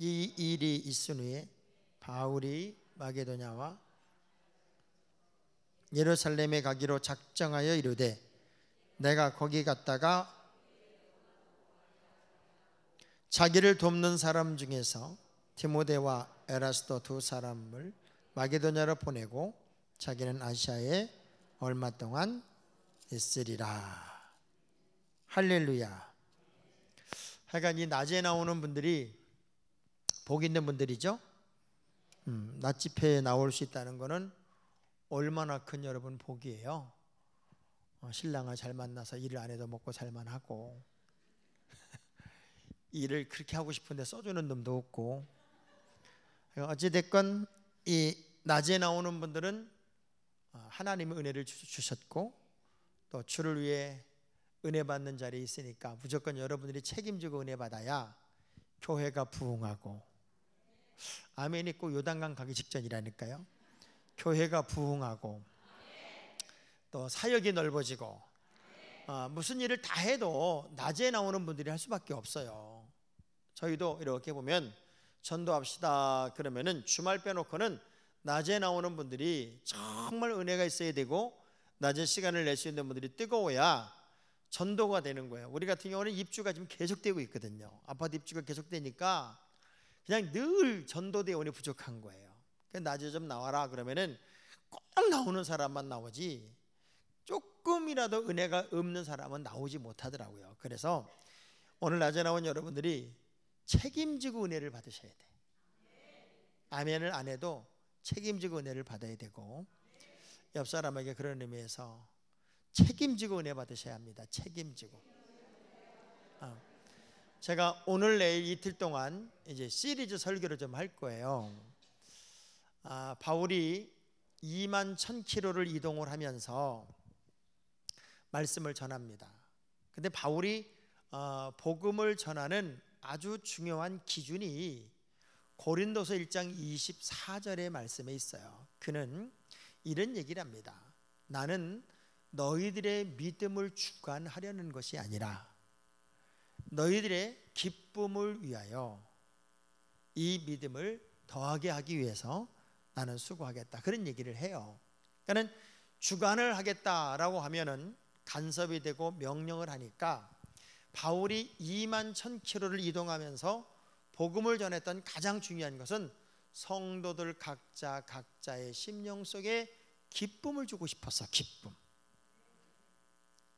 이 일이 있은 후에 바울이 마게도냐와 예루살렘에 가기로 작정하여 이르되 내가 거기 갔다가 자기를 돕는 사람 중에서 디모데와 에라스도 두 사람을 마게도냐로 보내고 자기는 아시아에 얼마 동안 있으리라. 할렐루야. 하여간 이 낮에 나오는 분들이 복 있는 분들이죠. 낮 집회에 나올 수 있다는 것은 얼마나 큰 여러분 복이에요. 신랑을 잘 만나서 일을 안 해도 먹고 살만 하고 일을 그렇게 하고 싶은데 써주는 놈도 없고, 어찌됐건 이 낮에 나오는 분들은 하나님의 은혜를 주셨고 또 주를 위해 은혜 받는 자리에 있으니까 무조건 여러분들이 책임지고 은혜 받아야 교회가 부흥하고, 아멘이 꼭 요단강 가기 직전이라니까요. 교회가 부흥하고 또 사역이 넓어지고, 무슨 일을 다 해도 낮에 나오는 분들이 할 수밖에 없어요. 저희도 이렇게 보면 전도합시다 그러면은 주말 빼놓고는 낮에 나오는 분들이 정말 은혜가 있어야 되고 낮에 시간을 낼 수 있는 분들이 뜨거워야 전도가 되는 거예요. 우리 같은 경우는 입주가 지금 계속되고 있거든요. 아파트 입주가 계속되니까 그냥 늘 전도대원이 부족한 거예요. 낮에 좀 나와라 그러면은 꼭 나오는 사람만 나오지 조금이라도 은혜가 없는 사람은 나오지 못하더라고요. 그래서 오늘 낮에 나온 여러분들이 책임지고 은혜를 받으셔야 돼. 아멘을 안 해도 책임지고 은혜를 받아야 되고, 옆 사람에게 그런 의미에서 책임지고 은혜 받으셔야 합니다. 책임지고. 제가 오늘 내일 이틀 동안 이제 시리즈 설교를 좀 할 거예요. 바울이 2만 1000km를 이동을 하면서 말씀을 전합니다. 근데 바울이 복음을 전하는 아주 중요한 기준이 고린도서 1장 24절의 말씀에 있어요. 그는 이런 얘기를 합니다. 나는 너희들의 믿음을 주관하려는 것이 아니라 너희들의 기쁨을 위하여 이 믿음을 더하게 하기 위해서 나는 수고하겠다, 그런 얘기를 해요. 그러니까 주관을 하겠다라고 하면은 간섭이 되고 명령을 하니까 바울이 2만 1000km를 이동하면서 복음을 전했던 가장 중요한 것은 성도들 각자의 심령 속에 기쁨을 주고 싶었어. 기쁨.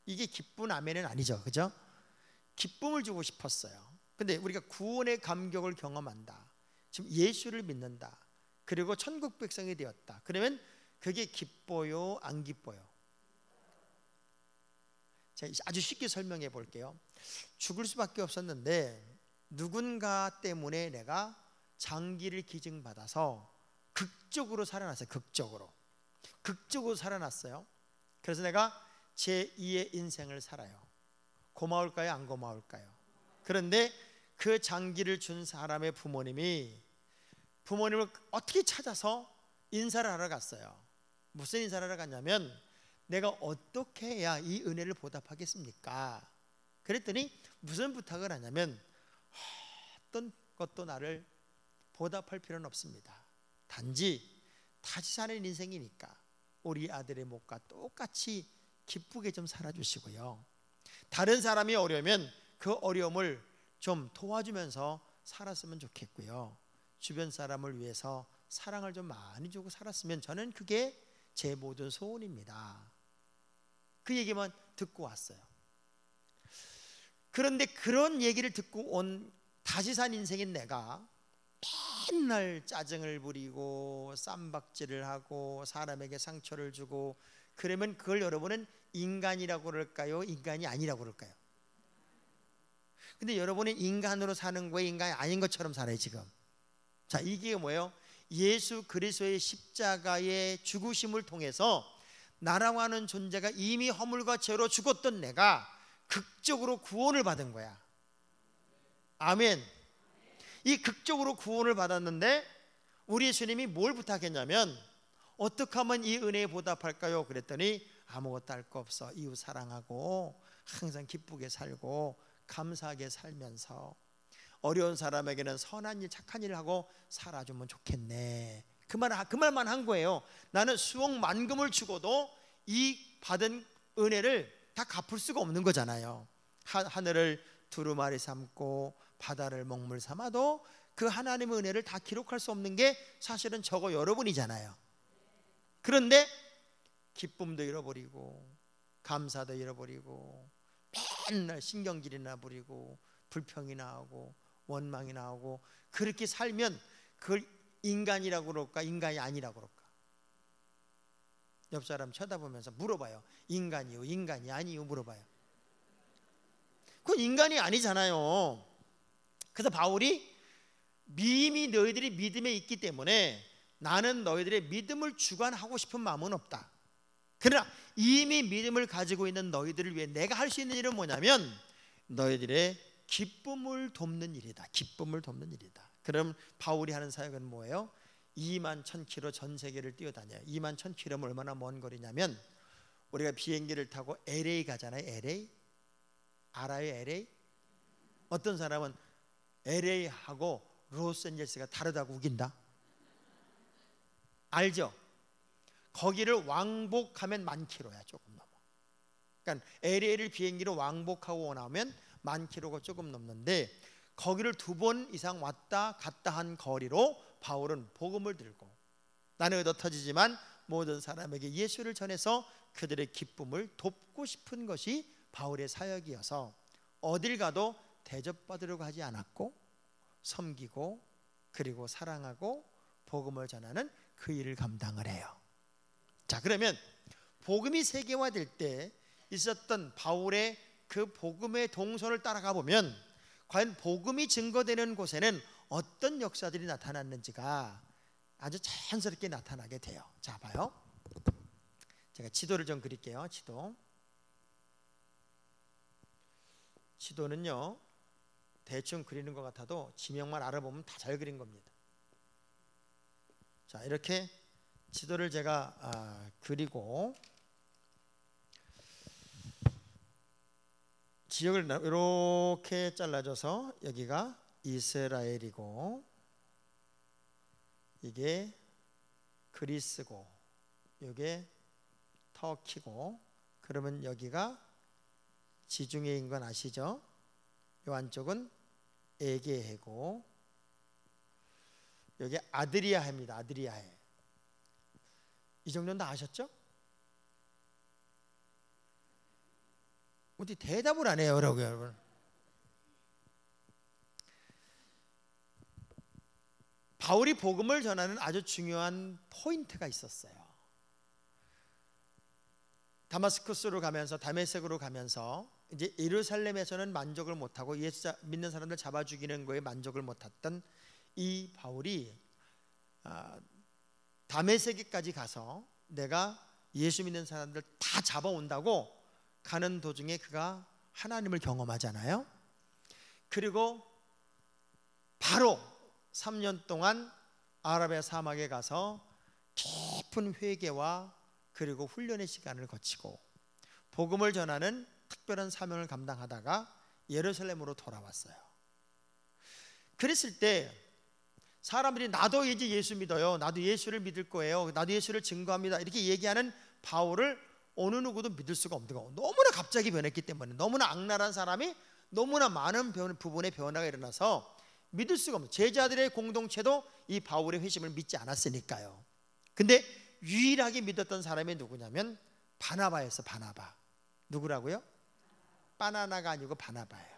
이게 기쁜 아멘은 아니죠, 그죠? 기쁨을 주고 싶었어요. 근데 우리가 구원의 감격을 경험한다, 지금 예수를 믿는다, 그리고 천국 백성이 되었다, 그러면 그게 기뻐요, 안 기뻐요? 제가 아주 쉽게 설명해 볼게요. 죽을 수밖에 없었는데 누군가 때문에 내가 장기를 기증받아서 극적으로 살아났어요. 극적으로 살아났어요. 그래서 내가 제2의 인생을 살아요. 고마울까요, 안 고마울까요? 그런데 그 장기를 준 사람의 부모님을 어떻게 찾아서 인사를 하러 갔어요. 무슨 인사를 하러 갔냐면, 내가 어떻게 해야 이 은혜를 보답하겠습니까? 그랬더니 무슨 부탁을 하냐면, 어떤 것도 나를 보답할 필요는 없습니다. 단지 다시 사는 인생이니까 우리 아들의 목과 똑같이 기쁘게 좀 살아주시고요, 다른 사람이 어려우면 그 어려움을 좀 도와주면서 살았으면 좋겠고요, 주변 사람을 위해서 사랑을 좀 많이 주고 살았으면 저는 그게 제 모든 소원입니다. 그 얘기만 듣고 왔어요. 그런데 그런 얘기를 듣고 온 다시 산 인생인 내가 맨날 짜증을 부리고 쌈박질을 하고 사람에게 상처를 주고 그러면 그걸 여러분은 인간이라고 그럴까요, 인간이 아니라고 그럴까요? 근데 여러분은 인간으로 사는 거에 인간이 아닌 것처럼 살아요 지금. 자, 이게 뭐예요? 예수 그리스도의 십자가의 죽으심을 통해서 나라고 하는 존재가 이미 허물과 죄로 죽었던 내가 극적으로 구원을 받은 거야. 아멘. 이 극적으로 구원을 받았는데 우리 예수님이 뭘 부탁했냐면, 어떻게 하면 이 은혜에 보답할까요? 그랬더니 아무것도 할 거 없어. 이웃 사랑하고 항상 기쁘게 살고 감사하게 살면서 어려운 사람에게는 선한 일, 착한 일을 하고 살아주면 좋겠네. 그 말만 한 거예요. 나는 수억 만금을 주고도 이 받은 은혜를 다 갚을 수가 없는 거잖아요. 하늘을 두루마리 삼고 바다를 먹물 삼아도 그 하나님의 은혜를 다 기록할 수 없는 게 사실은 저거 여러분이잖아요. 그런데 기쁨도 잃어버리고 감사도 잃어버리고 맨날 신경질이나 부리고 불평이 나오고 원망이 나오고 그렇게 살면 그걸 인간이라고 그럴까 인간이 아니라고 그럴까? 옆 사람 쳐다보면서 물어봐요. 인간이요 인간이 아니요 물어봐요. 그건 인간이 아니잖아요. 그래서 바울이 이미 너희들이 믿음에 있기 때문에 나는 너희들의 믿음을 주관하고 싶은 마음은 없다. 그러나 이미 믿음을 가지고 있는 너희들을 위해 내가 할 수 있는 일은 뭐냐면 너희들의 기쁨을 돕는 일이다. 기쁨을 돕는 일이다. 그럼 바울이 하는 사역은 뭐예요? 21,000km 전 세계를 뛰어다녀요. 21,000km면 얼마나 먼 거리냐면 우리가 비행기를 타고 LA 가잖아요. LA 알아요? LA? 어떤 사람은 LA하고 로스앤젤레스가 다르다고 우긴다. 알죠? 거기를 왕복하면 10,000km야. 조금 넘어. 그러니까 LA를 비행기로 왕복하고 나오면 10,000km가 조금 넘는데 거기를 2번 이상 왔다 갔다 한 거리로 바울은 복음을 들고 나는 얻어 터지지만 모든 사람에게 예수를 전해서 그들의 기쁨을 돕고 싶은 것이 바울의 사역이어서 어딜 가도 대접받으려고 하지 않았고 섬기고 그리고 사랑하고 복음을 전하는 그 일을 감당을 해요. 자, 그러면 복음이 세계화될 때 있었던 바울의 그 복음의 동선을 따라가 보면 과연 복음이 증거되는 곳에는 어떤 역사들이 나타났는지가 아주 자연스럽게 나타나게 돼요. 자, 봐요. 제가 지도를 좀 그릴게요. 지도는요 대충 그리는 것 같아도 지명만 알아보면 다 잘 그린 겁니다. 자, 이렇게 지도를 제가 그리고 지역을 이렇게 잘라줘서 여기가 이스라엘이고 이게 그리스고 이게 터키고 그러면 여기가 지중해인 건 아시죠? 이 안쪽은 에게해고 여기 아드리아해입니다. 아드리아해. 이 정도는 다 아셨죠? 어디 대답을 안 해요, 여러분. 바울이 복음을 전하는 아주 중요한 포인트가 있었어요. 다메섹으로 가면서 이제 예루살렘에서는 만족을 못하고 예수 믿는 사람들 잡아 죽이는 거에 만족을 못했던 이 바울이 다메섹까지 가서 내가 예수 믿는 사람들 다 잡아온다고 가는 도중에 그가 하나님을 경험하잖아요. 그리고 바로 3년 동안 아라비아 사막에 가서 깊은 회개와 그리고 훈련의 시간을 거치고 복음을 전하는 특별한 사명을 감당하다가 예루살렘으로 돌아왔어요. 그랬을 때 사람들이 나도 이제 예수 믿어요, 나도 예수를 믿을 거예요, 나도 예수를 증거합니다 이렇게 얘기하는 바울을 어느 누구도 믿을 수가 없는 거예요. 너무나 갑자기 변했기 때문에, 너무나 악랄한 사람이 너무나 많은 부분의 변화가 일어나서 믿을 수가 없는, 제자들의 공동체도 이 바울의 회심을 믿지 않았으니까요. 근데 유일하게 믿었던 사람이 누구냐면 바나바였어. 바나바. 누구라고요? 바나나가 아니고 바나바예요.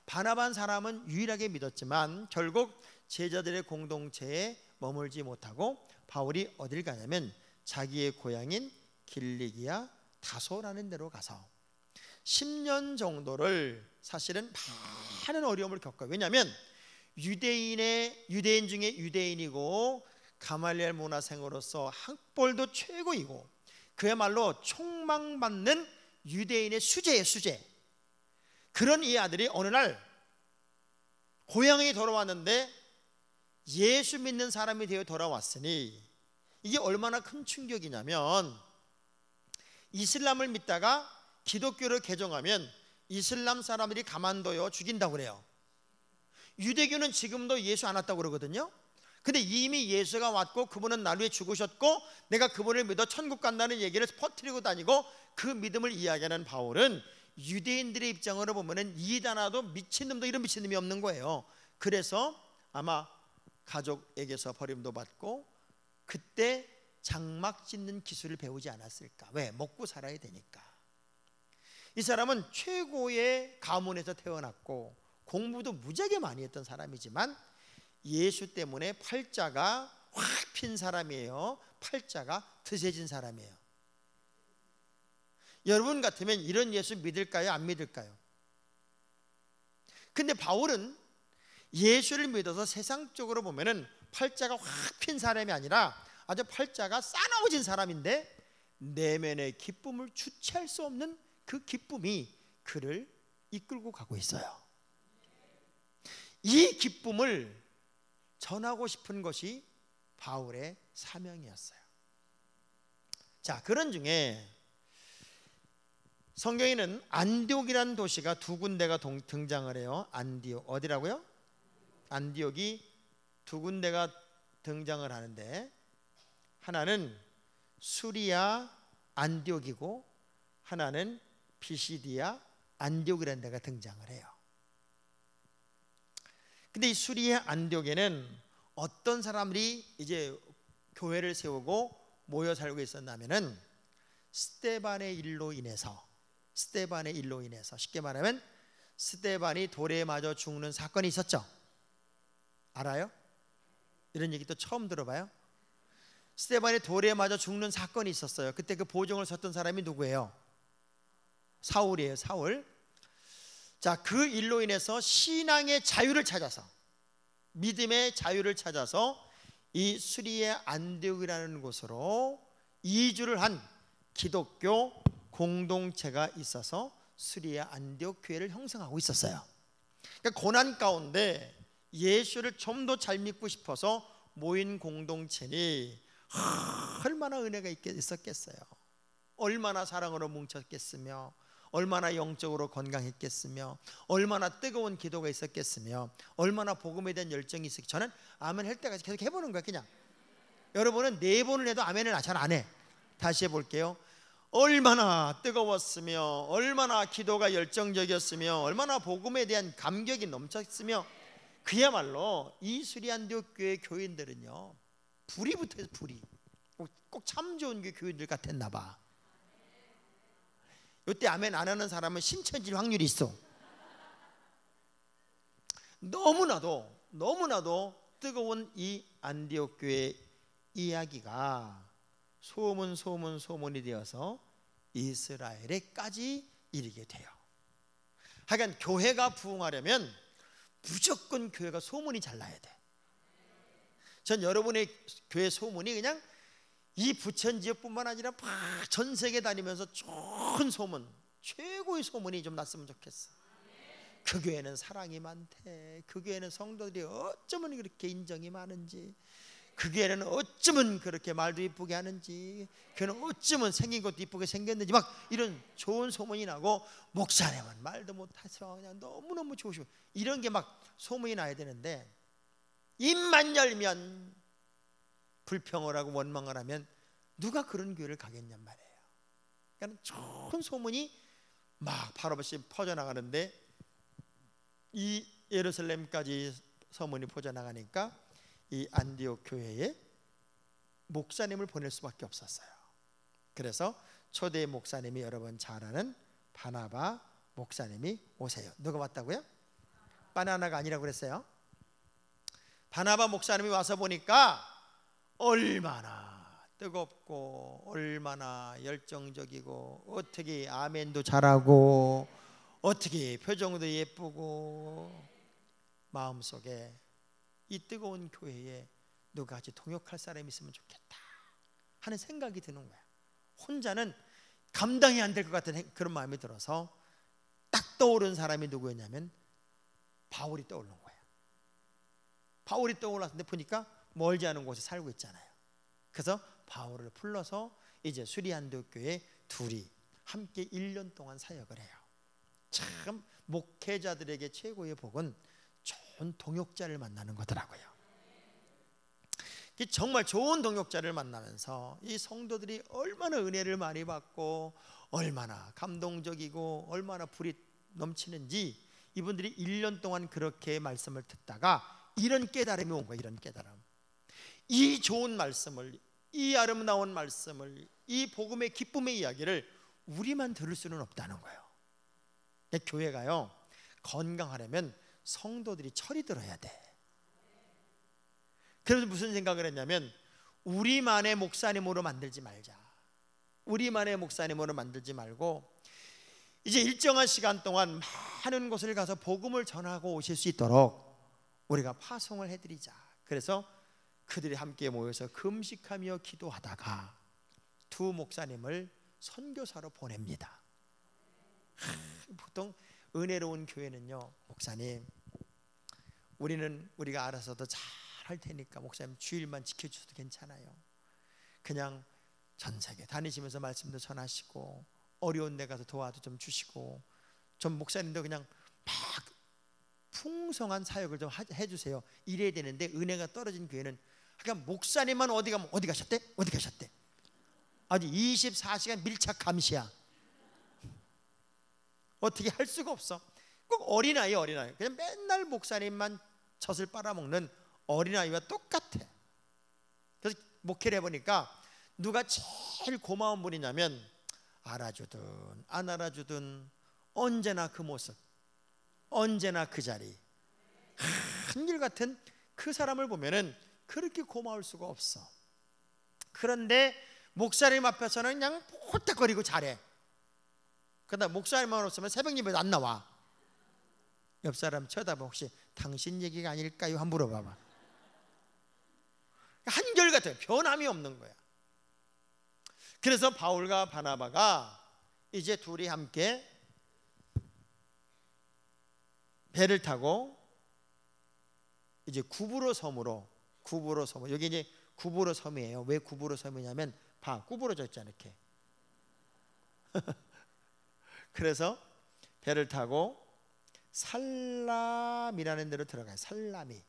바나바한 사람은 유일하게 믿었지만 결국 제자들의 공동체에 머물지 못하고 바울이 어딜 가냐면 자기의 고향인 길리기아 다소라는 데로 가서 10년 정도를 사실은 많은 어려움을 겪어요. 왜냐하면 유대인 중에 유대인이고 가말리엘 문화생으로서 학벌도 최고이고 그야말로 촉망받는 유대인의 수제예요. 수제. 그런 이 아들이 어느 날 고향에 돌아왔는데 예수 믿는 사람이 되어 돌아왔으니 이게 얼마나 큰 충격이냐면 이슬람을 믿다가 기독교를 개종하면 이슬람 사람들이 가만둬요. 죽인다고 그래요. 유대교는 지금도 예수 안 왔다고 그러거든요. 근데 이미 예수가 왔고 그분은 날 위해 죽으셨고 내가 그분을 믿어 천국 간다는 얘기를 퍼뜨리고 다니고 그 믿음을 이야기하는 바울은 유대인들의 입장으로 보면은 이단아도 미친놈도 이런 미친놈이 없는 거예요. 그래서 아마 가족에게서 버림도 받고 그때 장막 짓는 기술을 배우지 않았을까? 왜? 먹고 살아야 되니까. 이 사람은 최고의 가문에서 태어났고 공부도 무지하게 많이 했던 사람이지만 예수 때문에 팔자가 확 핀 사람이에요. 팔자가 드세진 사람이에요. 여러분 같으면 이런 예수 믿을까요? 안 믿을까요? 근데 바울은 예수를 믿어서 세상적으로 보면은 팔자가 확 핀 사람이 아니라 아주 팔자가 싸나워진 사람인데 내면의 기쁨을 주체할 수 없는 그 기쁨이 그를 이끌고 가고 있어요. 이 기쁨을 전하고 싶은 것이 바울의 사명이었어요. 자, 그런 중에 성경에는 안디옥이라는 도시가 두 군데가 등장을 해요. 안디옥, 어디라고요? 안디옥이 두 군데가 등장을 하는데 하나는 수리아 안디옥이고 하나는 비시디아 안디옥이라는 데가 등장을 해요. 근데 이 수리아 안디옥에는 어떤 사람들이 이제 교회를 세우고 모여 살고 있었냐면은 스데반의 일로 인해서 쉽게 말하면 스데반이 돌에 맞아 죽는 사건이 있었죠. 알아요? 이런 얘기 또 처음 들어봐요. 스데반이 돌에 맞아 죽는 사건이 있었어요. 그때 그 보증을 섰던 사람이 누구예요? 사울이에요. 사울. 자, 그 일로 인해서 신앙의 자유를 찾아서 믿음의 자유를 찾아서 이 수리의 안디옥이라는 곳으로 이주를 한 기독교 공동체가 있어서 수리의 안디옥 교회를 형성하고 있었어요. 그러니까 고난 가운데 예수를 좀 더 잘 믿고 싶어서 모인 공동체니 얼마나 은혜가 있었겠어요. 얼마나 사랑으로 뭉쳤겠으며 얼마나 영적으로 건강했겠으며 얼마나 뜨거운 기도가 있었겠으며 얼마나 복음에 대한 열정이 있었겠어요. 저는 아멘 할 때까지 계속 해보는 거예요. 그냥 여러분은 4번을 해도 아멘을 잘 안 해. 다시 해볼게요. 얼마나 뜨거웠으며 얼마나 기도가 열정적이었으며 얼마나 복음에 대한 감격이 넘쳤으며 그야말로 이 수리안디옥 교회 교인들은요 불이 붙어서 불이 꼭 참 좋은 교인들 같았나 봐. 이때 아멘 안 하는 사람은 신천지일 확률이 있어. 너무나도 뜨거운 이 안디옥 교회 이야기가 소문이 되어서 이스라엘에까지 이르게 돼요. 하여간 교회가 부흥하려면 무조건 교회가 소문이 잘 나야 돼. 전 여러분의 교회 소문이 그냥 이 부천 지역뿐만 아니라 전 세계 다니면서 좋은 소문, 최고의 소문이 좀 났으면 좋겠어. 그 교회는 사랑이 많대. 그 교회는 성도들이 어쩌면 그렇게 인정이 많은지, 그 교회는 어쩌면 그렇게 말도 이쁘게 하는지, 교회는 어쩌면 생긴 것도 이쁘게 생겼는지 막 이런 좋은 소문이 나고 목사님은 말도 못해서 그냥 너무너무 좋으시고 이런 게 막 소문이 나야 되는데 입만 열면 불평을 하고 원망을 하면 누가 그런 교회를 가겠냔 말이에요. 그러니까 좋은 소문이 막 바로바로 퍼져나가는데 이 예루살렘까지 소문이 퍼져나가니까 이 안디옥 교회에 목사님을 보낼 수밖에 없었어요. 그래서 초대 목사님이 여러분 잘 아는 바나바 목사님이 오세요. 누가 왔다고요? 바나나가 아니라고 그랬어요. 바나바 목사님이 와서 보니까 얼마나 뜨겁고 얼마나 열정적이고 어떻게 아멘도 잘하고 어떻게 표정도 예쁘고 마음속에 이 뜨거운 교회에 누가 같이 동역할 사람이 있으면 좋겠다 하는 생각이 드는 거야. 혼자는 감당이 안 될 것 같은 그런 마음이 들어서 딱 떠오른 사람이 누구였냐면 바울이 떠오르는 거야. 바울이 떠올랐는데 보니까 멀지 않은 곳에 살고 있잖아요. 그래서 바울을 불러서 이제 수리안디옥 교회 둘이 함께 1년 동안 사역을 해요. 참 목회자들에게 최고의 복은 좋은 동역자를 만나는 거더라고요. 정말 좋은 동역자를 만나면서 이 성도들이 얼마나 은혜를 많이 받고 얼마나 감동적이고 얼마나 불이 넘치는지 이분들이 1년 동안 그렇게 말씀을 듣다가 이런 깨달음이 온 거예요. 이런 깨달음. 이 좋은 말씀을, 이 아름다운 말씀을, 이 복음의 기쁨의 이야기를 우리만 들을 수는 없다는 거예요. 교회가요, 건강하려면 성도들이 철이 들어야 돼. 그래서 무슨 생각을 했냐면, 우리만의 목사님으로 만들지 말자. 우리만의 목사님으로 만들지 말고 이제 일정한 시간 동안 많은 곳을 가서 복음을 전하고 오실 수 있도록 우리가 파송을 해드리자. 그래서 그들이 함께 모여서 금식하며 기도하다가 두 목사님을 선교사로 보냅니다. 보통 은혜로운 교회는요, 목사님, 우리가 알아서도 잘 할 테니까 목사님 주일만 지켜주셔도 괜찮아요. 그냥 전 세계 다니시면서 말씀도 전하시고 어려운 데 가서 도와도 좀 주시고, 전 목사님도 그냥 막 풍성한 사역을 좀 해주세요. 이래야 되는데 은혜가 떨어진 교회는 그냥 목사님만 어디 가면 어디 가셨대? 어디 가셨대? 아주 24시간 밀착 감시야. 어떻게 할 수가 없어. 꼭 어린아이 그냥 맨날 목사님만 젖을 빨아먹는 어린아이와 똑같아. 그래서 목회를 해보니까 누가 제일 고마운 분이냐면, 알아주든 안 알아주든 언제나 그 모습, 언제나 그 자리, 한결같은 그 사람을 보면은 그렇게 고마울 수가 없어. 그런데 목사님 앞에서는 그냥 홀딱거리고 잘해. 그러다 목사님만 없으면 새벽 예배도 안 나와. 옆 사람 쳐다보면 혹시 당신 얘기가 아닐까요? 한번 물어봐봐. 한결같아요. 변함이 없는 거야. 그래서 바울과 바나바가 이제 둘이 함께 배를 타고 이제 구브로 섬으로, 여기 이제 구브로 섬이에요. 왜 구브로 섬이냐면 구부러져 있잖아 이렇게. 그래서 배를 타고 살람이라는 데로 들어가요. 살람이.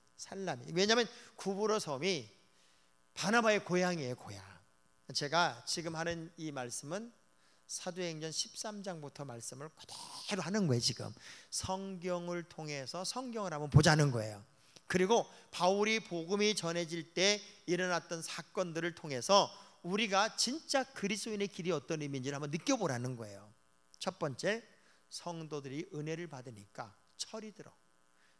왜냐하면 구브로 섬이 바나바의 고향이에요. 고향. 제가 지금 하는 이 말씀은 사도행전 13장부터 말씀을 그대로 하는 거예요. 지금 성경을 통해서 성경을 한번 보자는 거예요. 그리고 바울이 복음이 전해질 때 일어났던 사건들을 통해서 우리가 진짜 그리스도인의 길이 어떤 의미인지를 한번 느껴보라는 거예요. 첫 번째, 성도들이 은혜를 받으니까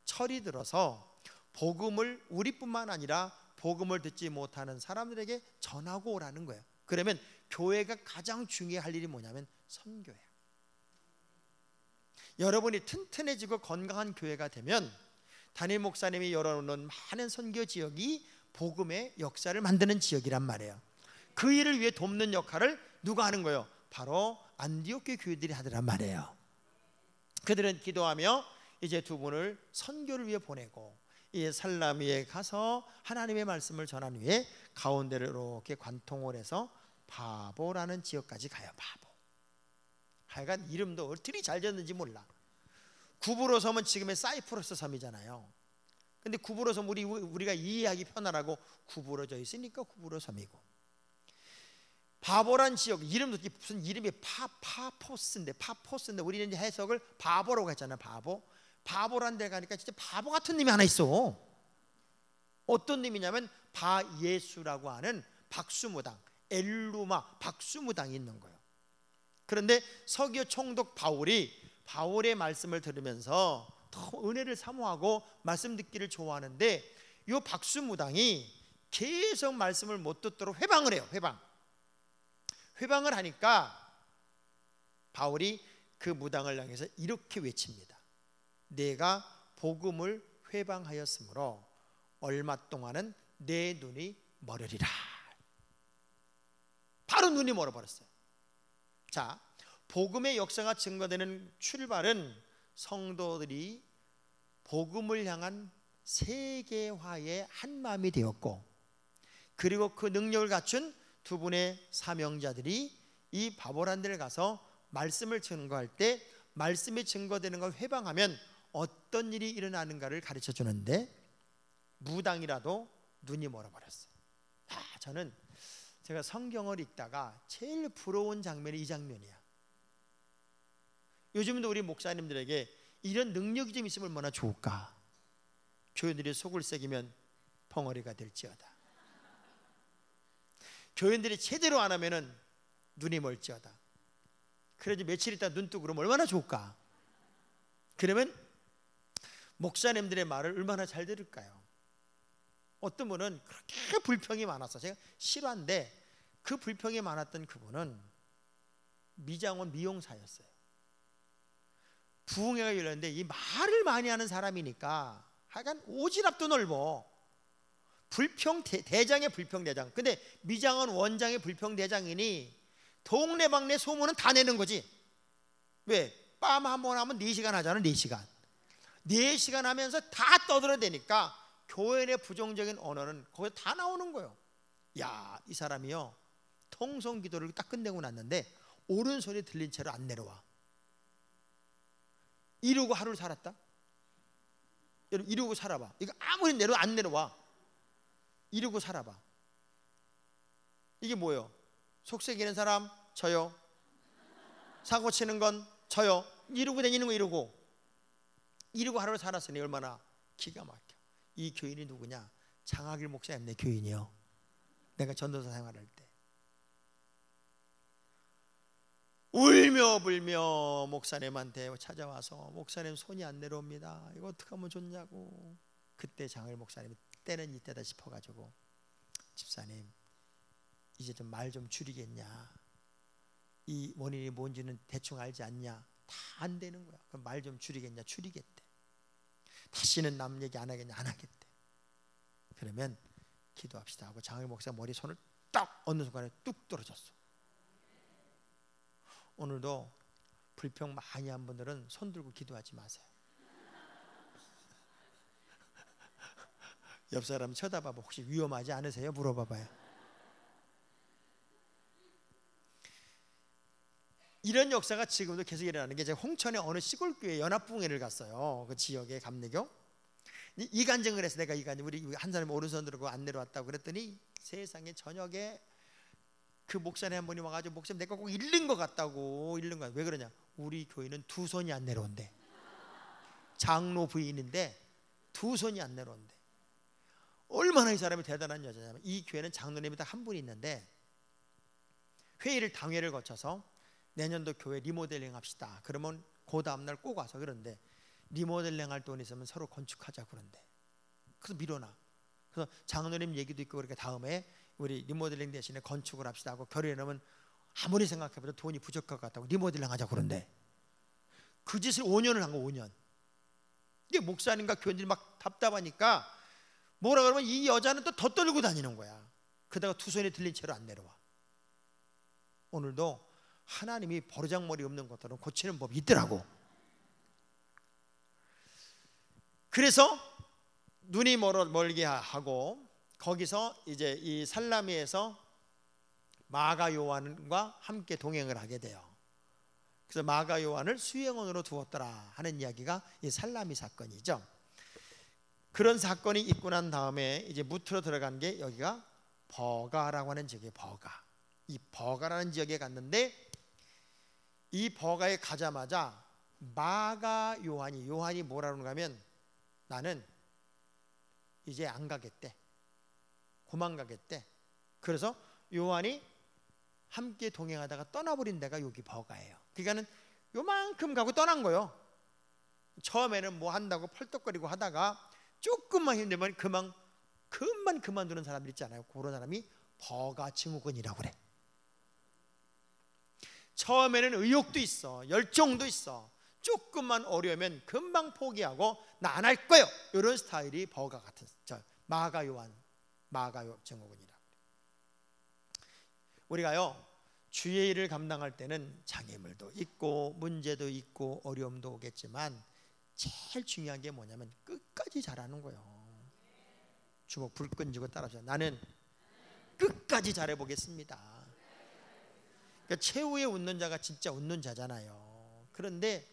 철이 들어서 복음을 우리뿐만 아니라 복음을 듣지 못하는 사람들에게 전하고 오라는 거예요. 그러면 교회가 가장 중요해야 할 일이 뭐냐면 선교예요. 여러분이 튼튼해지고 건강한 교회가 되면 담임 목사님이 열어놓는 많은 선교 지역이 복음의 역사를 만드는 지역이란 말이에요. 그 일을 위해 돕는 역할을 누가 하는 거예요? 바로 안디옥 교회들이 하더란 말이에요. 그들은 기도하며 이제 두 분을 선교를 위해 보내고 이 살라미에 가서 하나님의 말씀을 전한 후에 가운데를 이렇게 관통을 해서 바보라는 지역까지 가요. 바보. 하여간 이름도 어떻게 잘 지었는지 몰라. 구브로 섬은 지금의 사이프러스 섬이잖아요. 근데 구브로 섬 우리가 이해하기 편하라고 구부러져 있으니까 구브로 섬이고, 바보란 지역 이름도 무슨 이름이 파포스인데 우리는 이제 해석을 바보라고 했잖아요. 바보란 데 가니까 진짜 바보 같은 님이 하나 있어. 어떤 님이냐면 바예수라고 하는 박수무당, 엘루마 박수무당이 있는 거예요. 그런데 서기오 총독 바울의 말씀을 들으면서 더 은혜를 사모하고 말씀 듣기를 좋아하는데 이 박수무당이 계속 말씀을 못 듣도록 회방을 해요. 회방을 하니까 바울이 그 무당을 향해서 이렇게 외칩니다. 내가 복음을 회방하였으므로 얼마 동안은 내 눈이 멀으리라. 바로 눈이 멀어버렸어요. 자, 복음의 역사가 증거되는 출발은 성도들이 복음을 향한 세계화의 한 마음이 되었고, 그리고 그 능력을 갖춘 두 분의 사명자들이 이 바보란 데를 가서 말씀을 증거할 때 말씀이 증거되는 걸 회방하면 어떤 일이 일어나는가를 가르쳐 주는데 무당이라도 눈이 멀어버렸어요. 저는 제가 성경을 읽다가 제일 부러운 장면이 이 장면이야. 요즘도 우리 목사님들에게 이런 능력이 좀 있으면 얼마나 좋을까. 교인들이 속을 새기면 벙어리가 될지어다. 교인들이 제대로 안 하면은 눈이 멀지어다. 그래도 며칠 있다 눈 뜨고 그러면 얼마나 좋을까. 그러면 목사님들의 말을 얼마나 잘 들을까요? 어떤 분은 그렇게 불평이 많아서 제가 실화인데, 그 불평이 많았던 그분은 미장원 미용사였어요. 부흥회가 열렸는데 이 말을 많이 하는 사람이니까 하여간 오지랖도 넓어. 불평 대장의 불평 대장. 근데 미장원 원장의 불평 대장이니 동네방네 소문은 다 내는 거지. 왜? 빰 한 번 하면 4시간 하잖아. 4시간 4시간 하면서 다 떠들어대니까 교인의 부정적인 언어는 거기서 다 나오는 거예요. 야, 이 사람이요, 통성 기도를 딱 끝내고 났는데 오른손이 들린 채로 안 내려와. 이러고 하루를 살았다. 여러분, 이러고 살아봐. 이거 아무리 안 내려와. 이러고 살아봐. 이게 뭐예요? 속색이는 사람 저요. 사고 치는 건 저요. 이러고 다니는 거 이러고 하루를 살았으니 얼마나 기가 막혀. 이 교인이 누구냐? 장학일 목사님 내 교인이요. 내가 전도사 생활할 때 울며 불며 목사님한테 찾아와서 목사님 손이 안 내려옵니다. 이거 어떻게 하면 좋냐고. 그때 장학일 목사님이 때는 이때다 싶어가지고, 집사님 이제 좀 말 좀 줄이겠냐. 이 원인이 뭔지는 대충 알지 않냐. 다 안 되는 거야. 그럼 말 좀 줄이겠냐. 줄이겠대. 다시는 남 얘기 안 하겠냐. 안 하겠대. 그러면 기도합시다 하고 장학일 목사 머리 손을 딱 어느 순간에 뚝 떨어졌어. 오늘도 불평 많이 한 분들은 손 들고 기도하지 마세요. 옆 사람 쳐다봐봐. 혹시 위험하지 않으세요? 물어봐봐요. 이런 역사가 지금도 계속 일어나는 게, 제가 홍천의 어느 시골교회 연합부흥회를 갔어요. 그 지역의 감리교. 이간증을 해서 내가 우리 한 사람이 오른손 들고 안 내려왔다고 그랬더니 세상에 저녁에 그 목사님 한 분이 와가지고, 목사님 내가 꼭 잃는 것 같다고. 잃는 거야. 왜 그러냐? 우리 교회는 2손이 안 내려온대. 장로 부인인데 2손이 안 내려온대. 얼마나 이 사람이 대단한 여자냐면, 이 교회는 장로님이 딱 한 분이 있는데 당회를 거쳐서 내년도 교회 리모델링 합시다. 그러면 그 다음날 꼭 와서 그런데, 리모델링 할 돈 있으면 서로 건축하자 그런데. 그래서 밀어놔. 그래서 장로님 얘기도 있고, 그러니까 다음에 우리 리모델링 대신에 건축을 합시다 하고 결의해 놓으면 아무리 생각해봐도 돈이 부족할 것 같다고 리모델링 하자 그런데, 그 짓을 5년을 한 거. 5년. 이게 목사님과 교인들이 막 답답하니까 뭐라 그러면 이 여자는 또 더 떨고 다니는 거야. 그러다가 2손이 들린 채로 안 내려와. 오늘도 하나님이 버르장머리 없는 것들은 고치는 법이 있더라고. 그래서 눈이 멀게 하고, 거기서 이제 이 살라미에서 마가 요한과 함께 동행을 하게 돼요. 그래서 마가 요한을 수행원으로 두었더라 하는 이야기가 이 살라미 사건이죠. 그런 사건이 있고 난 다음에 이제 무트로 들어간 게 여기가 버가라고 하는 지역이에요. 버가. 이 버가라는 지역에 갔는데, 이 버가에 가자마자 마가 요한이 뭐라 그러는가 하면, 나는 이제 안 가겠대. 고만 가겠대. 그래서 요한이 함께 동행하다가 떠나버린 데가 여기 버가예요. 그러니까는 요만큼 가고 떠난 거예요. 처음에는 뭐 한다고 펄떡거리고 하다가 조금만 힘들면 금방 그만두는 사람들 있잖아요. 그런 사람이 버가 증후군이라고 그래. 처음에는 의욕도 있어, 열정도 있어. 조금만 어려우면 금방 포기하고 나 안 할 거예요. 이런 스타일이 버가 같은, 마가 증후군이라. 우리가요, 주의 일을 감당할 때는 장애물도 있고 문제도 있고 어려움도 오겠지만, 제일 중요한 게 뭐냐면 끝까지 잘하는 거예요. 주먹 불끈 쥐고 따라서 나는 끝까지 잘해보겠습니다. 그러니까 최후에 웃는 자가 진짜 웃는 자잖아요. 그런데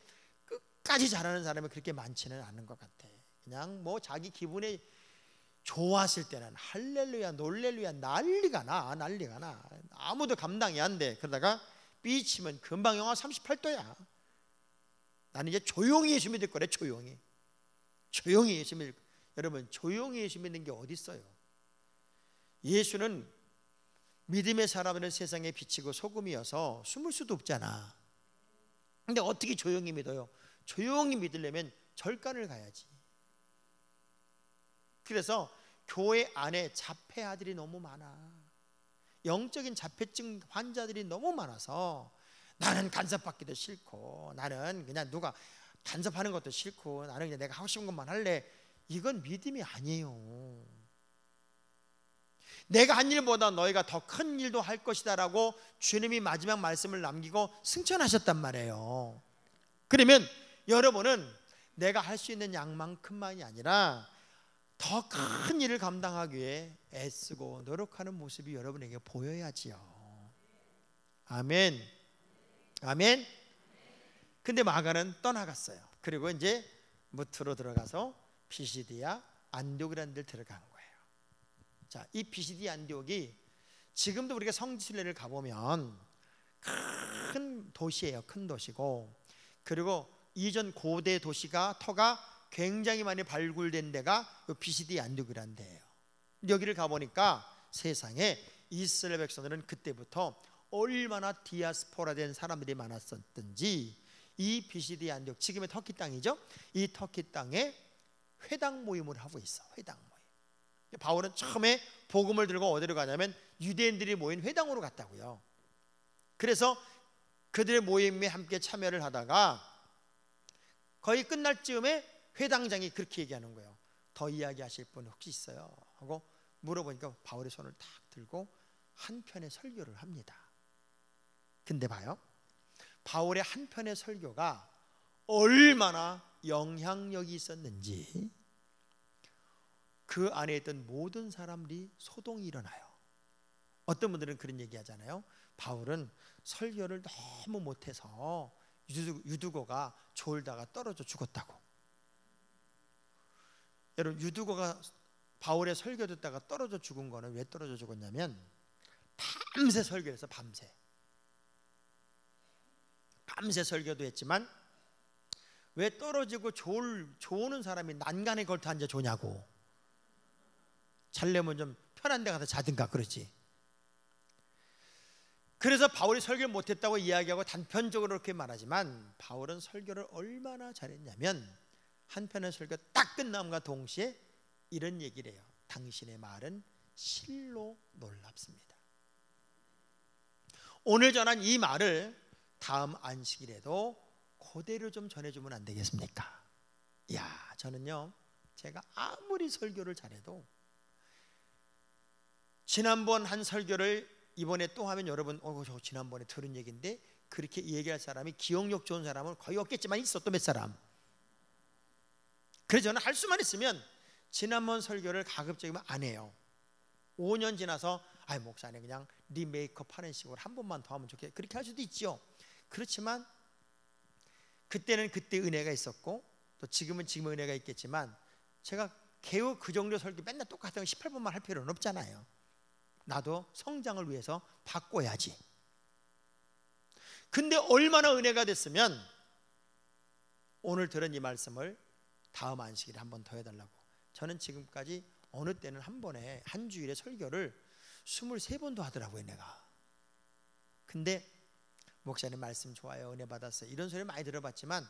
끝까지 잘하는 사람이 그렇게 많지는 않은 것 같아. 그냥 뭐 자기 기분이 좋았을 때는 할렐루야 놀렐루야 난리가 나. 아무도 감당이 안 돼. 그러다가 삐치면 금방 영하 38도야. 나는 이제 조용히 예수 믿을 거래. 조용히 예수 믿을 거래. 여러분, 조용히 예수 믿는 게 어디 있어요? 예수는 믿음의 사람은 세상에 비치고 소금이어서 숨을 수도 없잖아. 근데 어떻게 조용히 믿어요? 조용히 믿으려면 절간을 가야지. 그래서 교회 안에 자폐아들이 너무 많아. 영적인 자폐증 환자들이 너무 많아서 나는 간섭받기도 싫고, 나는 그냥 누가 간섭하는 것도 싫고, 나는 그냥 내가 하고 싶은 것만 할래. 이건 믿음이 아니에요. 내가 한 일보다 너희가 더 큰 일도 할 것이다 라고 주님이 마지막 말씀을 남기고 승천하셨단 말이에요. 그러면 여러분은 내가 할 수 있는 양만큼만이 아니라 더 큰 일을 감당하기 위해 애쓰고 노력하는 모습이 여러분에게 보여야지요. 아멘. 아멘. 근데 마가는 떠나갔어요. 그리고 이제 무트로 들어가서 피시디아 안디옥이라는 데를 들어간 거예요. 자, 이 피시디아 안디옥이 지금도 우리가 성지순례를 가보면 큰 도시예요. 큰 도시고, 그리고 이전 고대 도시가 터가 굉장히 많이 발굴된 데가 이 피시디아 안디옥이라는 데예요. 여기를 가보니까 세상에 이스라엘 백성들은 그때부터 얼마나 디아스포라 된 사람들이 많았었던지, 이 피시디아 안디옥, 지금의 터키 땅이죠. 이 터키 땅에 회당 모임을 하고 있어. 회당 모임. 바울은 처음에 복음을 들고 어디로 가냐면 유대인들이 모인 회당으로 갔다고요. 그래서 그들의 모임에 함께 참여를 하다가 거의 끝날 즈음에 회당장이 그렇게 얘기하는 거예요. 더 이야기하실 분 혹시 있어요? 하고 물어보니까 바울의 손을 탁 들고 한 편의 설교를 합니다. 근데 봐요, 바울의 한 편의 설교가 얼마나 영향력이 있었는지 그 안에 있던 모든 사람들이 소동이 일어나요. 어떤 분들은 그런 얘기 하잖아요. 바울은 설교를 너무 못해서 유두고가 졸다가 떨어져 죽었다고. 여러분, 유두고가 바울의 설교 듣다가 떨어져 죽은 거는 왜 떨어져 죽었냐면 밤새 설교해서 밤새 설교도 했지만 왜 떨어지고 좋은 사람이 난간에 걸터 앉아 조냐고. 자려면 좀 편한 데 가서 자든가 그러지. 그래서 바울이 설교를 못했다고 이야기하고 단편적으로 그렇게 말하지만 바울은 설교를 얼마나 잘했냐면 한편의 설교 딱 끝남과 동시에 이런 얘기를 해요. 당신의 말은 실로 놀랍습니다. 오늘 전한 이 말을 다음 안식일에도 그대로 좀 전해주면 안 되겠습니까? 이야, 저는요, 제가 아무리 설교를 잘해도 지난번 한 설교를 이번에 또 하면 여러분, 저 지난번에 들은 얘기인데, 그렇게 얘기할 사람이 기억력 좋은 사람은 거의 없겠지만 있어. 또 몇 사람. 그래서 저는 할 수만 있으면 지난번 설교를 가급적이면 안 해요. 5년 지나서 목사님 그냥 리메이크업 하는 식으로 한 번만 더 하면 좋겠어요. 그렇게 할 수도 있죠. 그렇지만 그때는 그때 은혜가 있었고 또 지금은 지금 은혜가 있겠지만 제가 개우 그 정도 설교 맨날 똑같은 거 18번만 할 필요는 없잖아요. 나도 성장을 위해서 바꿔야지. 근데 얼마나 은혜가 됐으면 오늘 들은 이 말씀을 다음 안식일에 한 번 더 해달라고. 저는 지금까지 어느 때는 한 번에 한 주일에 설교를 23번도 하더라고요, 내가. 근데 목사님 말씀 좋아요, 은혜 받았어요, 이런 소리 많이 들어봤지만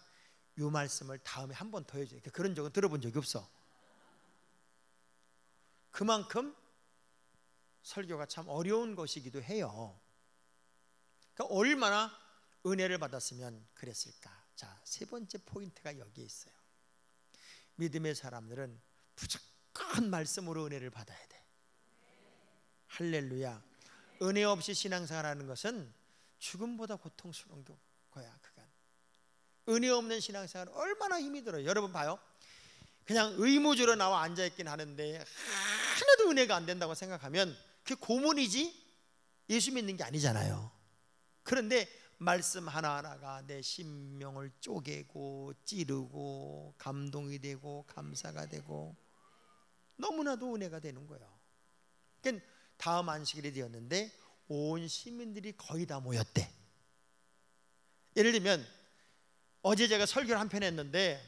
이 말씀을 다음에 한 번 더 해줘요. 그런 적은 들어본 적이 없어. 그만큼 설교가 참 어려운 것이기도 해요. 그러니까 얼마나 은혜를 받았으면 그랬을까. 자, 세 번째 포인트가 여기에 있어요. 믿음의 사람들은 무조건 말씀으로 은혜를 받아야 돼. 할렐루야. 은혜 없이 신앙생활하는 것은 죽음보다 고통스러운 거야. 그간 은혜 없는 신앙생활은 얼마나 힘이 들어요. 여러분 봐요. 그냥 의무적으로 나와 앉아있긴 하는데 하나도 은혜가 안 된다고 생각하면 그게 고문이지 예수 믿는 게 아니잖아요. 그런데 말씀 하나하나가 내 심령을 쪼개고 찌르고 감동이 되고 감사가 되고 너무나도 은혜가 되는 거예요. 그러니까 다음 안식일이 되었는데 온 시민들이 거의 다 모였대. 예를 들면 어제 제가 설교를 한 편 했는데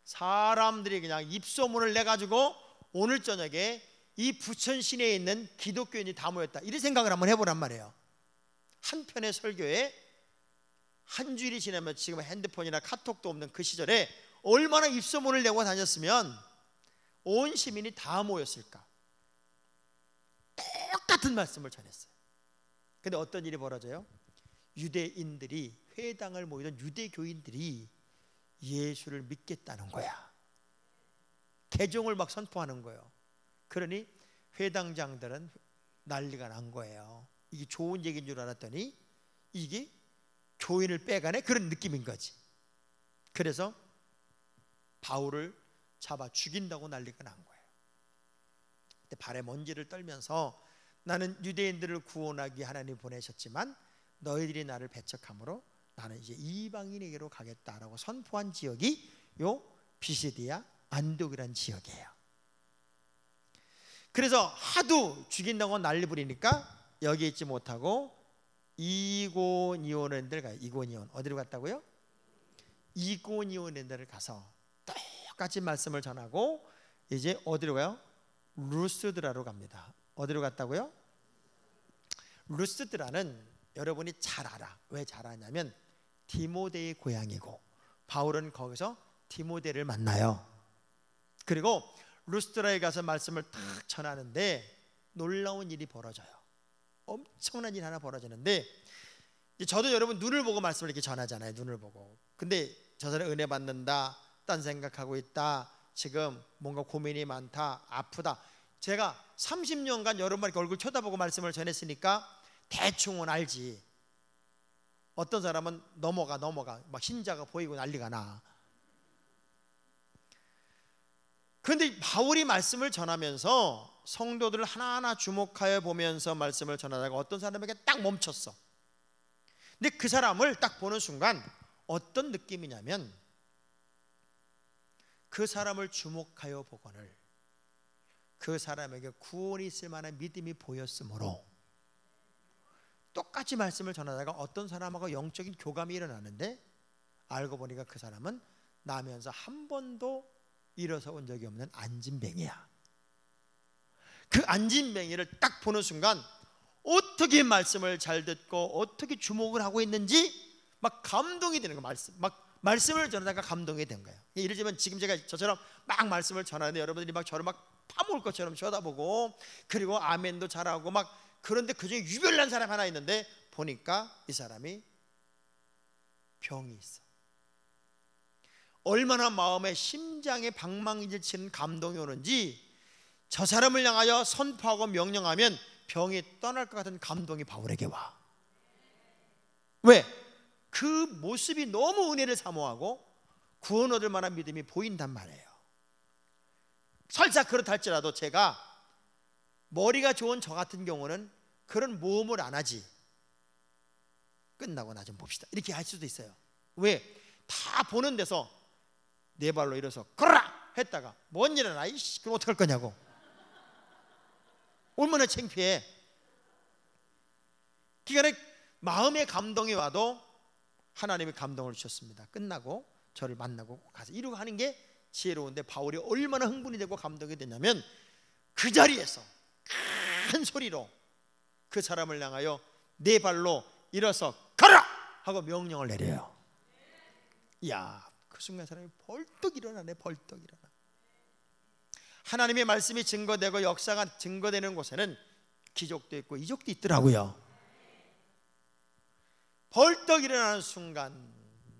사람들이 그냥 입소문을 내가지고 오늘 저녁에 이 부천 시내에 있는 기독교인이 다 모였다, 이런 생각을 한번 해보란 말이에요. 한 편의 설교에 한 주일이 지나면 지금 핸드폰이나 카톡도 없는 그 시절에 얼마나 입소문을 내고 다녔으면 온 시민이 다 모였을까. 똑같은 말씀을 전했어요. 근데 어떤 일이 벌어져요? 유대인들이, 회당을 모이던 유대교인들이 예수를 믿겠다는 거야. 개종을 막 선포하는 거예요. 그러니 회당장들은 난리가 난 거예요. 이게 좋은 얘기인 줄 알았더니 이게 교인을 빼가네, 그런 느낌인 거지. 그래서 바울을 잡아 죽인다고 난리가 난 거예요. 그때 발에 먼지를 떨면서 나는 유대인들을 구원하기 위해 하나님이 보내셨지만 너희들이 나를 배척함으로 나는 이제 이방인에게로 가겠다라고 선포한 지역이 요 비시디아 안디옥이라는 지역이에요. 그래서 하도 죽인다고 난리 부리니까 여기 있지 못하고 이고니온에 가요. 이고니온 어디로 갔다고요? 이고니온에 가서 똑같이 말씀을 전하고 이제 어디로 가요? 루스드라로 갑니다. 어디로 갔다고요? 루스드라는 여러분이 잘 알아. 왜 잘 아냐면 디모데의 고향이고 바울은 거기서 디모데를 만나요. 그리고 루스드라에 가서 말씀을 딱 전하는데 놀라운 일이 벌어져요. 엄청난 일 하나 벌어지는데, 저도 여러분 눈을 보고 말씀을 이렇게 전하잖아요. 눈을 보고. 근데 저 사람 은혜 받는다, 딴 생각하고 있다, 지금 뭔가 고민이 많다, 아프다. 제가 30년간 여러분 얼굴 쳐다보고 말씀을 전했으니까 대충은 알지. 어떤 사람은 넘어가 막 흰자가 보이고 난리가 나. 그런데 바울이 말씀을 전하면서 성도들을 하나하나 주목하여 보면서 말씀을 전하다가 어떤 사람에게 딱 멈췄어. 근데 그 사람을 딱 보는 순간 어떤 느낌이냐면 그 사람을 주목하여 보거늘 그 사람에게 구원이 있을 만한 믿음이 보였으므로 똑같이 말씀을 전하다가 어떤 사람하고 영적인 교감이 일어나는데 알고 보니까 그 사람은 나면서 한 번도 일어서 온 적이 없는 안진뱅이야. 그 안진뱅이를 딱 보는 순간 어떻게 말씀을 잘 듣고 어떻게 주목을 하고 있는지 막 감동이 되는 거예요. 말씀을 전하다가 감동이 된 거예요. 예를 들면 지금 제가 저처럼 막 말씀을 전하는데 여러분들이 막 저를 막 파먹을 것처럼 쳐다보고 그리고 아멘도 잘하고 막, 그런데 그중에 유별난 사람 하나 있는데 보니까 이 사람이 병이 있어. 얼마나 마음에 심장에 방망이를 치는 감동이 오는지 저 사람을 향하여 선포하고 명령하면 병이 떠날 것 같은 감동이 바울에게 와. 왜? 그 모습이 너무 은혜를 사모하고 구원 얻을 만한 믿음이 보인단 말이에요. 설사 그렇다 할지라도 제가 머리가 좋은 저 같은 경우는 그런 모험을 안 하지. 끝나고 나 좀 봅시다 이렇게 할 수도 있어요. 왜? 다 보는 데서 네 발로 일어서 걸어라 했다가 뭔 일은 아이씨 그럼 어떡할 거냐고. 얼마나 창피해. 그러니까 마음의 감동이 와도 하나님의 감동을 주셨습니다. 끝나고 저를 만나고 가서 이러고 하는 게 지혜로운데 바울이 얼마나 흥분이 되고 감동이 됐냐면 그 자리에서 큰 소리로 그 사람을 향하여 네 발로 일어서 걸어라 하고 명령을 내려요. 이야, 그 순간 사람이 벌떡 일어나네. 벌떡 일어나. 하나님의 말씀이 증거되고 역사가 증거되는 곳에는 기적도 있고 이적도 있더라고요. 벌떡 일어나는 순간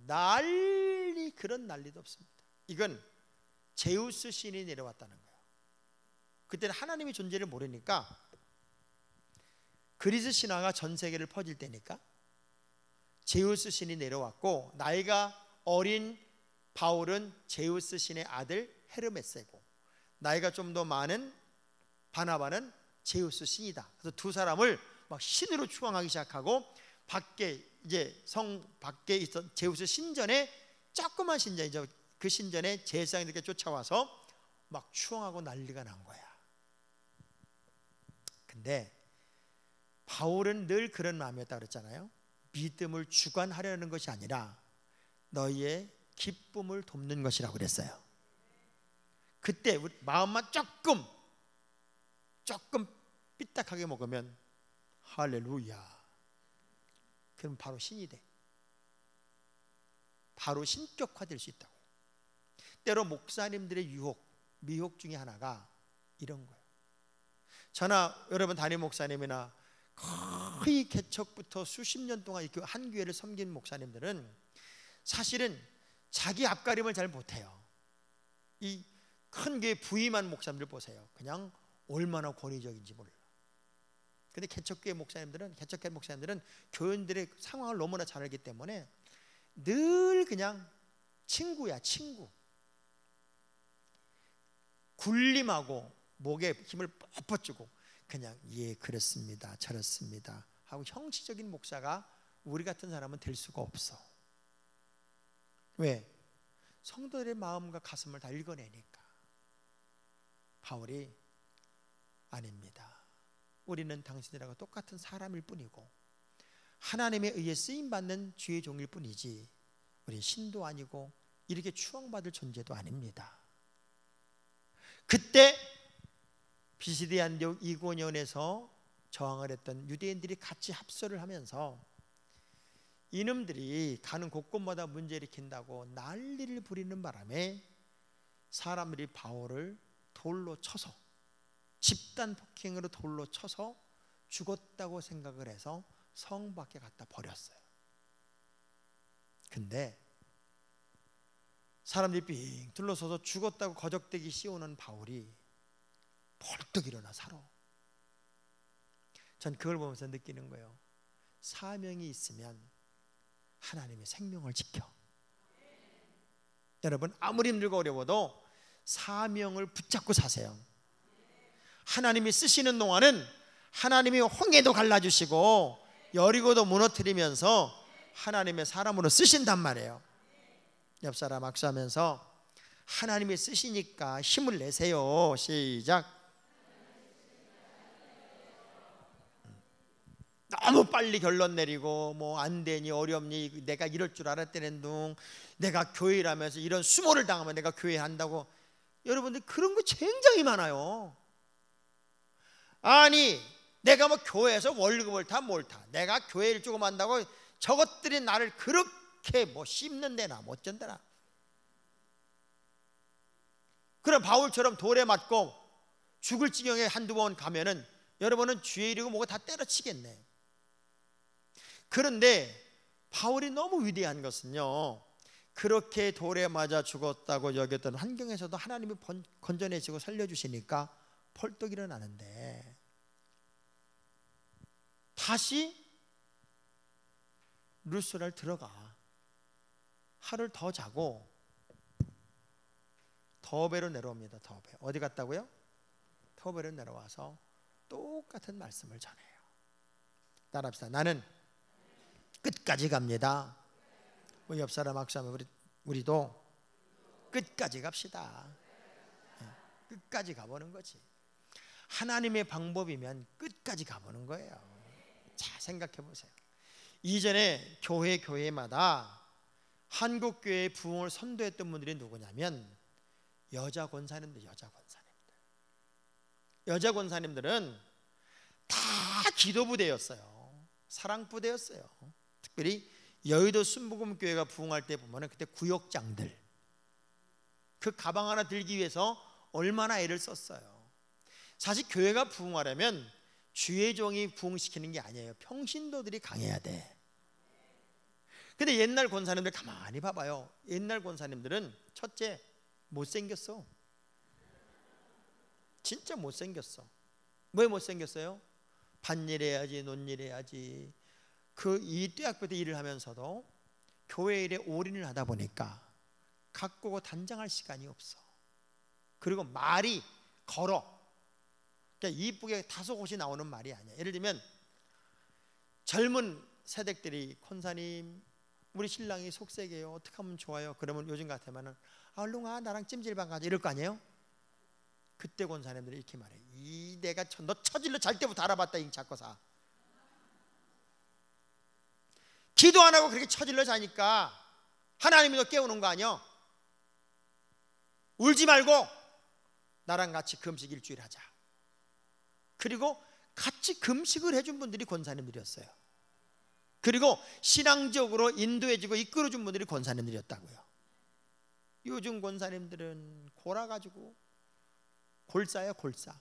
난리, 그런 난리도 없습니다. 이건 제우스 신이 내려왔다는 거예요. 그때는 하나님의 존재를 모르니까 그리스 신화가 전 세계를 퍼질 때니까 제우스 신이 내려왔고, 나이가 어린 바울은 제우스 신의 아들 헤르메스고, 나이가 좀 더 많은 바나바는 제우스 신이다. 그래서 두 사람을 막 신으로 추앙하기 시작하고 밖에 이제 성 밖에 있던 제우스 신전에 조그만 신전이죠. 그 신전에 제사장들께 쫓아와서 막 추앙하고 난리가 난 거야. 근데 바울은 늘 그런 마음이었다 그랬잖아요. 믿음을 주관하려는 것이 아니라 너희의 기쁨을 돕는 것이라고 그랬어요. 그때 우리 마음만 조금 삐딱하게 먹으면 할렐루야, 그럼 바로 신이 돼. 바로 신격화될 수 있다고. 때로 목사님들의 미혹 중에 하나가 이런 거예요. 저나 여러분 담임 목사님이나 거의 개척부터 수십 년 동안 이렇게 한 교회를 섬긴 목사님들은 사실은 자기 앞가림을 잘 못해요. 이 큰 교회 부임한 목사님들 보세요. 그냥 얼마나 권위적인지 몰라. 근데 개척교회 목사님들은 교인들의 상황을 너무나 잘 알기 때문에 늘 그냥 친구야, 친구. 굴림하고 목에 힘을 뻣뻣 주고 그냥 예 그렇습니다, 저렇습니다 하고 형식적인 목사가 우리 같은 사람은 될 수가 없어. 왜? 성도들의 마음과 가슴을 다 읽어내니까. 바울이 아닙니다. 우리는 당신들하고 똑같은 사람일 뿐이고 하나님에 의해 쓰임받는 주의 종일 뿐이지 우리 신도 아니고 이렇게 추앙받을 존재도 아닙니다. 그때 비시디 안디옥 이고니온에서 저항을 했던 유대인들이 같이 합서를 하면서 이놈들이 가는 곳곳마다 문제 일으킨다고 난리를 부리는 바람에 사람들이 바울을 돌로 쳐서, 집단 폭행으로 돌로 쳐서 죽었다고 생각을 해서 성 밖에 갖다 버렸어요. 근데 사람들이 빙 둘러서서 죽었다고 거적대기 씌우는 바울이 벌떡 일어나 살아. 전 그걸 보면서 느끼는 거예요. 사명이 있으면 하나님의 생명을 지켜. 여러분 아무리 힘들고 어려워도 사명을 붙잡고 사세요. 하나님이 쓰시는 동안은 하나님이 홍해도 갈라주시고 여리고도 무너뜨리면서 하나님의 사람으로 쓰신단 말이에요. 옆 사람 악수하면서 하나님이 쓰시니까 힘을 내세요. 시작. 너무 빨리 결론 내리고 뭐 안 되니 어렵니 내가 이럴 줄 알았다는 둥 내가 교회라면서 이런 수모를 당하면 내가 교회 한다고. 여러분들 그런 거 굉장히 많아요. 아니 내가 뭐 교회에서 월급을 타 뭘 타 내가 교회를 조금 한다고 저것들이 나를 그렇게 뭐 씹는 데나 못 전대나. 그럼 바울처럼 돌에 맞고 죽을 지경에 한두 번 가면은 여러분은 주의 이르고 뭐가 다 때려치겠네. 그런데 바울이 너무 위대한 것은요, 그렇게 돌에 맞아 죽었다고 여겼던 환경에서도 하나님이 건져내시고 살려주시니까 펄떡 일어나는데 다시 루스라를 들어가 하루를 더 자고 더베로 내려옵니다. 더베. 어디 갔다고요? 더베로 내려와서 똑같은 말씀을 전해요. 따라합시다. 나는 끝까지 갑니다. 우리 옆 사람 악수하면 우리도 끝까지 갑시다. 끝까지 가보는 거지. 하나님의 방법이면 끝까지 가보는 거예요. 자, 생각해 보세요. 이전에 교회마다 한국교회의 부흥을 선도했던 분들이 누구냐면 여자 권사님들. 여자 권사님들은 다 기도부대였어요. 사랑부대였어요. 특별히 여의도 순복음교회가 부흥할 때 보면 그때 구역장들 그 가방 하나 들기 위해서 얼마나 애를 썼어요. 사실 교회가 부흥하려면 주의 종이 부흥시키는 게 아니에요. 평신도들이 강해야 돼. 근데 옛날 권사님들 가만히 봐봐요. 옛날 권사님들은 첫째 못생겼어. 진짜 못생겼어. 왜 못생겼어요? 밭일 해야지 논일 해야지 이 대학교 때 일을 하면서도 교회 일에 올인을 하다 보니까 가꾸고 단장할 시간이 없어. 그리고 말이 걸어. 그러니까 이쁘게 다소곳이 나오는 말이 아니야. 예를 들면 젊은 새댁들이 권사님 우리 신랑이 속색이에요. 어떻게 하면 좋아요? 그러면 요즘 같으면은 얼른 나랑 찜질방 가자 이럴 거 아니에요? 그때 권사님들이 이렇게 말해요. 내가 너 처질러 잘 때부터 알아봤다 이 작거사. 기도 안 하고 그렇게 처질러 자니까 하나님이 너 깨우는 거 아니야? 울지 말고 나랑 같이 금식 일주일 하자. 그리고 같이 금식을 해준 분들이 권사님들이었어요. 그리고 신앙적으로 인도해주고 이끌어준 분들이 권사님들이었다고요. 요즘 권사님들은 골아가지고 골사예요, 골사.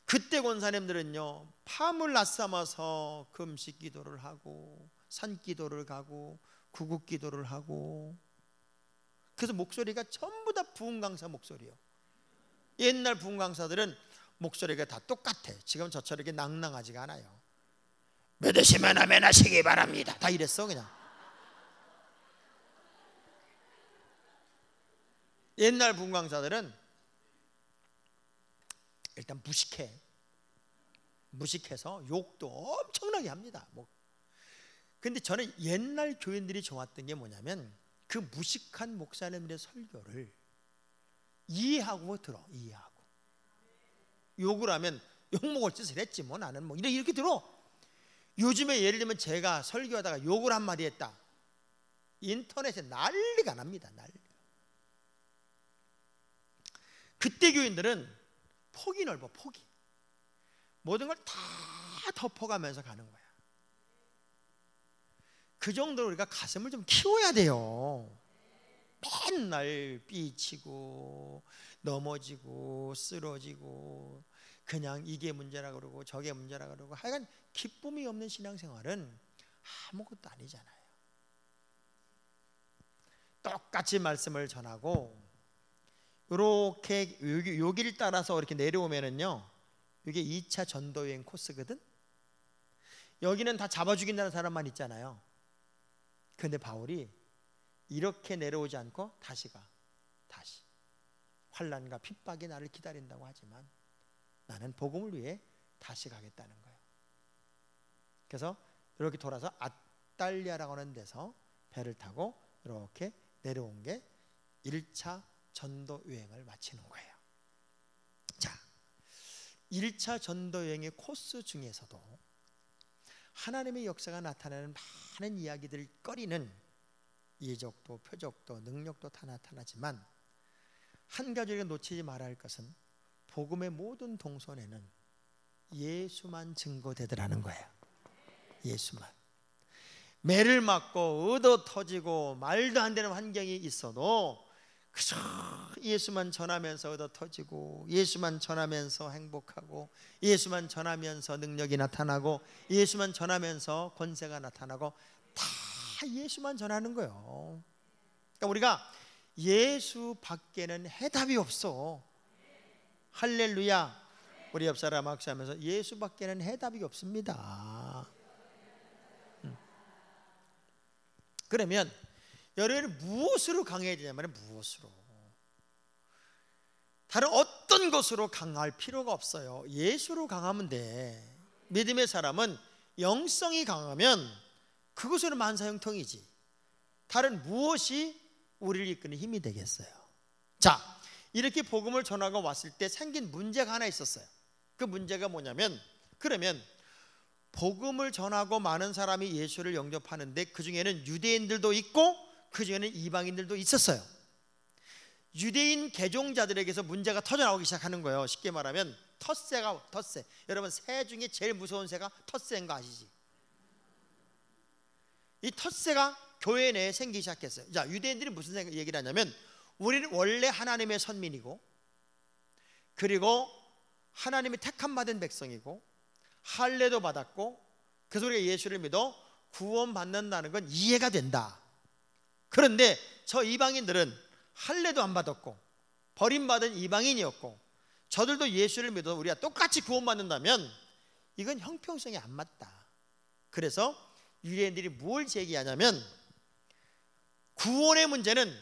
그때 권사님들은요 밤을 낮삼아서 금식 기도를 하고 산기도를 가고 구국기도를 하고, 그래서 목소리가 전부 다 부흥강사 목소리예요. 옛날 부흥강사들은 목소리가 다 똑같아. 지금 저처럼 이렇게 낭낭하지가 않아요. 믿으시면 아멘 하시기 바랍니다 다 이랬어. 그냥 옛날 부흥강사들은 일단 무식해서 욕도 엄청나게 합니다. 근데 저는 옛날 교인들이 좋았던 게 뭐냐면 그 무식한 목사님들의 설교를 이해하고 이해하고. 욕을 하면 욕먹을 짓을 했지 뭐 나는 뭐 이렇게 들어. 요즘에 예를 들면 제가 설교하다가 욕을 한마디 했다, 인터넷에 난리가 납니다. 난리. 그때 교인들은 폭이 넓어. 폭이 모든 걸 다 덮어가면서 가는 거야. 그 정도로 우리가 가슴을 좀 키워야 돼요. 맨날 삐치고 넘어지고 쓰러지고 그냥 이게 문제라 그러고 저게 문제라 그러고 하여간 기쁨이 없는 신앙생활은 아무것도 아니잖아요. 똑같이 말씀을 전하고 이렇게 여기를 따라서 이렇게 내려오면은요, 이게 2차 전도여행 코스거든. 여기는 다 잡아 죽인다는 사람만 있잖아요. 근데 바울이 이렇게 내려오지 않고 다시 환난과 핍박이 나를 기다린다고 하지만 나는 복음을 위해 다시 가겠다는 거예요. 그래서 이렇게 돌아서 아달리아라고 하는 데서 배를 타고 이렇게 내려온 게 1차 전도 여행을 마치는 거예요. 자, 1차 전도 여행의 코스 중에서도 하나님의 역사가 나타나는 많은 이야기들 거리는 예적도 표적도 능력도 다 나타나지만 한 가지 우리가 놓치지 말아야 할 것은 복음의 모든 동선에는 예수만 증거되더라는 거예요. 예수만. 매를 맞고 얻어 터지고 말도 안 되는 환경이 있어도 그저 예수만 전하면서 얻어 터지고 예수만 전하면서 행복하고 예수만 전하면서 능력이 나타나고 예수만 전하면서 권세가 나타나고 다 예수만 전하는 거예요. 그러니까 우리가 예수 밖에는 해답이 없어. 할렐루야. 우리 옆 사람 악수하면서 예수 밖에는 해답이 없습니다. 그러면 여러분은 무엇으로 강해야 되냐면 무엇으로? 다른 어떤 것으로 강할 필요가 없어요. 예수로 강하면 돼. 믿음의 사람은 영성이 강하면 그것으로 만사형통이지 다른 무엇이 우리를 이끄는 힘이 되겠어요. 자, 이렇게 복음을 전하고 왔을 때 생긴 문제가 하나 있었어요. 그 문제가 뭐냐면, 그러면 복음을 전하고 많은 사람이 예수를 영접하는데 그 중에는 유대인들도 있고 그 중에는 이방인들도 있었어요. 유대인 개종자들에게서 문제가 터져나오기 시작하는 거예요. 쉽게 말하면 텃새. 여러분 새 중에 제일 무서운 새가 텃새인 거 아시지? 이 텃새가 교회 내에 생기기 시작했어요. 자, 유대인들이 무슨 얘기를 하냐면 우리는 원래 하나님의 선민이고 그리고 하나님이 택함 받은 백성이고 할례도 받았고 그래서 우리가 예수를 믿어 구원받는다는 건 이해가 된다. 그런데 저 이방인들은 할례도 안 받았고 버림받은 이방인이었고 저들도 예수를 믿어 우리가 똑같이 구원받는다면 이건 형평성이 안 맞다. 그래서 유대인들이 뭘 제기하냐면 구원의 문제는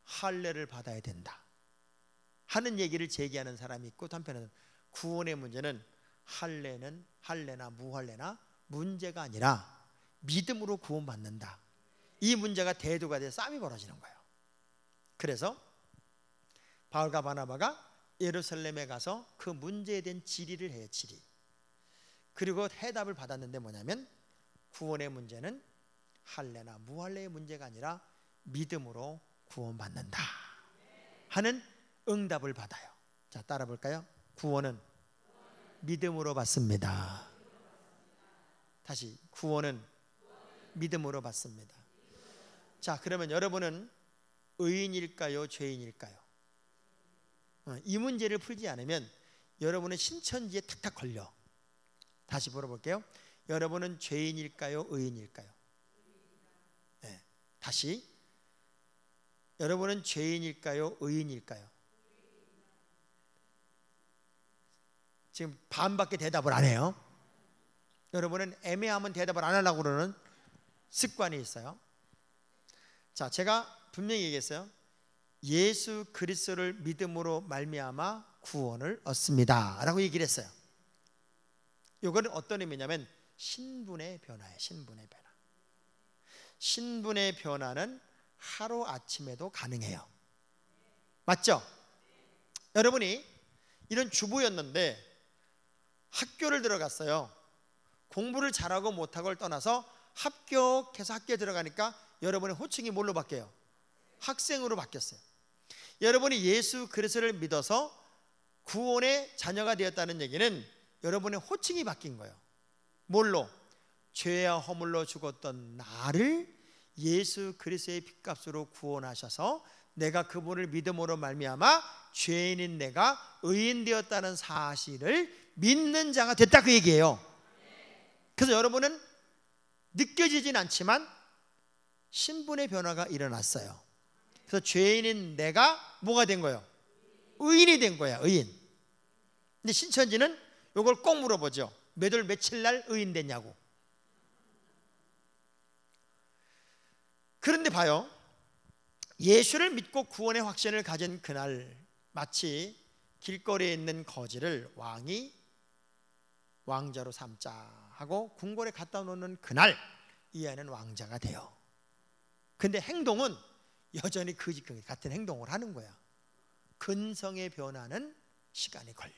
할례를 받아야 된다 하는 얘기를 제기하는 사람이 있고, 한편에는 구원의 문제는 할례나 무할례나 문제가 아니라 믿음으로 구원받는다. 이 문제가 대두가 돼 싸움이 벌어지는 거예요. 그래서 바울과 바나바가 예루살렘에 가서 그 문제에 대한 질의를 해요. 질의. 그리고 해답을 받았는데 뭐냐면 구원의 문제는 할례나 무할례의 문제가 아니라 믿음으로 구원받는다 하는 응답을 받아요. 자, 따라 볼까요? 구원은 믿음으로 받습니다. 다시, 구원은 믿음으로 받습니다. 자, 그러면 여러분은 의인일까요? 죄인일까요? 이 문제를 풀지 않으면 여러분은 신천지에 탁탁 걸려. 다시 물어볼게요. 여러분은 죄인일까요? 의인일까요? 네. 다시, 여러분은 죄인일까요? 의인일까요? 지금 반밖에 대답을 안 해요. 여러분은 애매하면 대답을 안 하려고 그러는 습관이 있어요. 자, 제가 분명히 얘기했어요. 예수 그리스도를 믿음으로 말미암아 구원을 얻습니다 라고 얘기를 했어요. 이거는 어떤 의미냐면 신분의 변화예요. 신분의 변화. 신분의 변화는 하루아침에도 가능해요. 맞죠? 여러분이 이런 주부였는데 학교를 들어갔어요. 공부를 잘하고 못하고를 떠나서 합격해서 학교에 들어가니까 여러분의 호칭이 뭘로 바뀌어요? 학생으로 바뀌었어요. 여러분이 예수 그리스도를 믿어서 구원의 자녀가 되었다는 얘기는 여러분의 호칭이 바뀐 거예요. 뭘로? 죄와 허물로 죽었던 나를 예수 그리스도의 핏값으로 구원하셔서 내가 그분을 믿음으로 말미암아 죄인인 내가 의인 되었다는 사실을 믿는 자가 됐다, 그 얘기예요. 그래서 여러분은 느껴지진 않지만 신분의 변화가 일어났어요. 그래서 죄인인 내가 뭐가 된 거예요? 의인이 된 거야, 의인. 근데 신천지는 이걸 꼭 물어보죠. 몇 월 며칠 날 의인 됐냐고. 그런데 봐요. 예수를 믿고 구원의 확신을 가진 그날, 마치 길거리에 있는 거지를 왕이 왕자로 삼자 하고 궁궐에 갖다 놓는 그날, 이 아이는 왕자가 돼요. 근데 행동은 여전히 거지 같은 행동을 하는 거야. 근성의 변화는 시간이 걸려.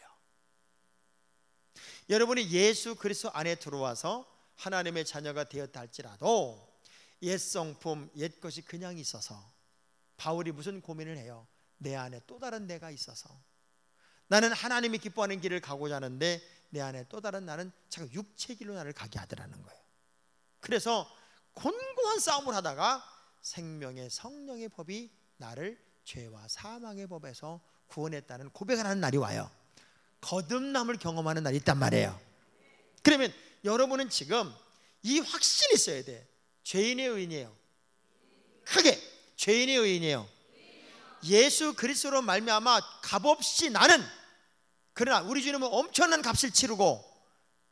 여러분이 예수 그리스도 안에 들어와서 하나님의 자녀가 되었다 할지라도 옛 성품, 옛 것이 그냥 있어서 바울이 무슨 고민을 해요? 내 안에 또 다른 내가 있어서 나는 하나님이 기뻐하는 길을 가고자 하는데 내 안에 또 다른 나는 자꾸 육체 길로 나를 가게 하더라는 거예요. 그래서 곤고한 싸움을 하다가 생명의 성령의 법이 나를 죄와 사망의 법에서 구원했다는 고백을 하는 날이 와요. 거듭남을 경험하는 날이 있단 말이에요. 그러면 여러분은 지금 이 확신이 있어야 돼. 죄인의 의인이에요. 크게 죄인의 의인이에요. 예수 그리스도로 말미암아 값없이 나는, 그러나 우리 주님은 엄청난 값을 치르고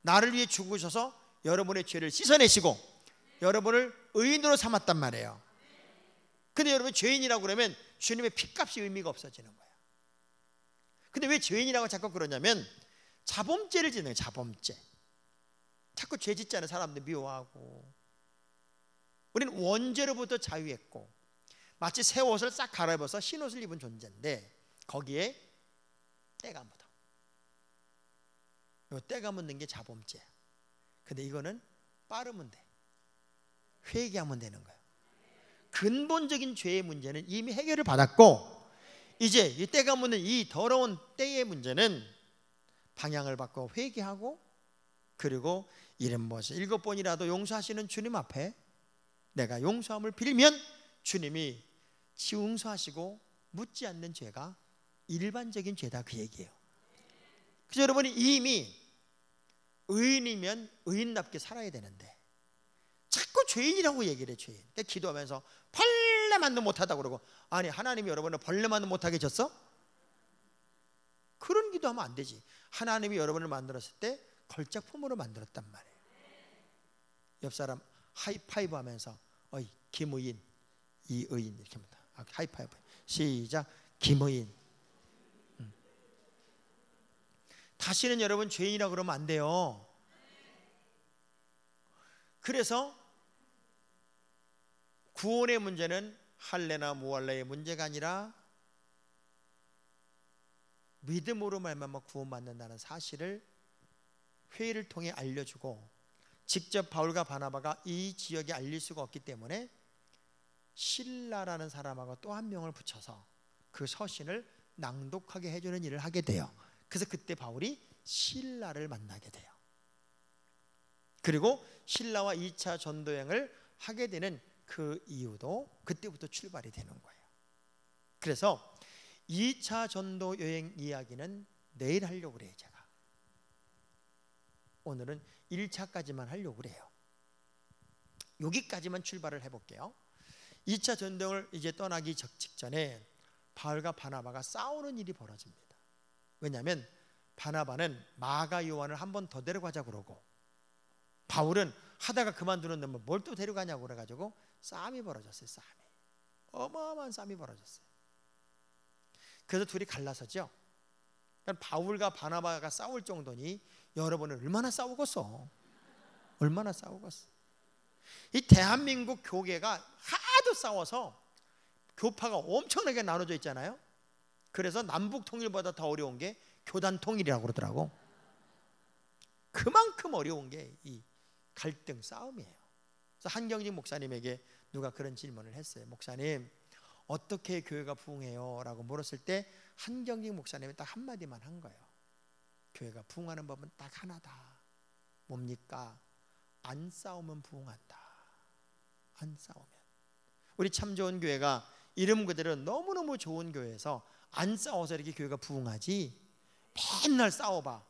나를 위해 죽으셔서 여러분의 죄를 씻어내시고 여러분을 의인으로 삼았단 말이에요. 근데 여러분 죄인이라고 그러면 주님의 핏값이 의미가 없어지는 거예요. 근데 왜 죄인이라고 자꾸 그러냐면 자범죄를 짓는 거예요. 자범죄. 자꾸 죄 짓지 않은 사람들 미워하고. 우리는 원죄로부터 자유했고 마치 새 옷을 싹 갈아입어서 흰 옷을 입은 존재인데 거기에 때가 묻어. 이 때가 묻는 게 자범죄야. 근데 이거는 빠르면 돼. 회개하면 되는 거예요. 근본적인 죄의 문제는 이미 해결을 받았고 이제 이 때가 묻는 이 더러운 때의 문제는 방향을 바꿔 회개하고 그리고 이런 무엇을 7번이라도 용서하시는 주님 앞에 내가 용서함을 빌면 주님이 용서하시고 묻지 않는 죄가 일반적인 죄다, 그 얘기예요. 그래서 여러분이 이미 의인이면 의인답게 살아야 되는데 자꾸 죄인이라고 얘기를 해. 죄인. 기도하면서 벌레만도 못하다고 그러고, 아니 하나님이 여러분을 벌레만도 못하게 줬어? 그런 기도하면 안 되지. 하나님이 여러분을 만들었을 때 걸작품으로 만들었단 말이에요. 옆 사람 하이파이브 하면서 어이 김의인, 이의인 이렇게 합니다. 하이파이브. 시작. 김의인. 다시는 여러분 죄인이라고 그러면 안 돼요. 그래서 구원의 문제는 할례나 무할례의 문제가 아니라 믿음으로 말미암아 구원받는다는 사실을 회의를 통해 알려주고, 직접 바울과 바나바가 이 지역에 알릴 수가 없기 때문에 실라라는 사람하고 또 한 명을 붙여서 그 서신을 낭독하게 해주는 일을 하게 돼요. 그래서 그때 바울이 실라를 만나게 돼요. 그리고 실라와 2차 전도여행을 하게 되는 그 이유도 그때부터 출발이 되는 거예요. 그래서 2차 전도여행 이야기는 내일 하려고 그래요. 제가 오늘은 1차까지만 하려고 그래요. 여기까지만 출발을 해볼게요. 2차 전도여행을 이제 떠나기 직전에 바울과 바나바가 싸우는 일이 벌어집니다. 왜냐하면 바나바는 마가 요한을 한 번 더 데려가자 그러고, 바울은 하다가 그만두는 놈을 뭘 또 데려가냐고 그래가지고 싸움이 벌어졌어요. 싸움이, 어마어마한 싸움이 벌어졌어요. 그래서 둘이 갈라서죠. 그러니까 바울과 바나바가 싸울 정도니 여러분은 얼마나 싸우겠어? 얼마나 싸우겠어? 이 대한민국 교계가 하도 싸워서 교파가 엄청나게 나눠져 있잖아요. 그래서 남북 통일보다 더 어려운 게 교단 통일이라고 그러더라고. 그만큼 어려운 게 이 갈등 싸움이에요. 그래서 한경직 목사님에게 누가 그런 질문을 했어요. 목사님, 어떻게 교회가 부흥해요? 라고 물었을 때 한경직 목사님이 딱 한마디만 한 거예요. 교회가 부흥하는 법은 딱 하나다. 뭡니까? 안 싸우면 부흥한다. 안 싸우면. 우리 참 좋은 교회가 이름 그대로 너무너무 좋은 교회에서 안 싸워서 이렇게 교회가 부흥하지, 맨날 싸워봐.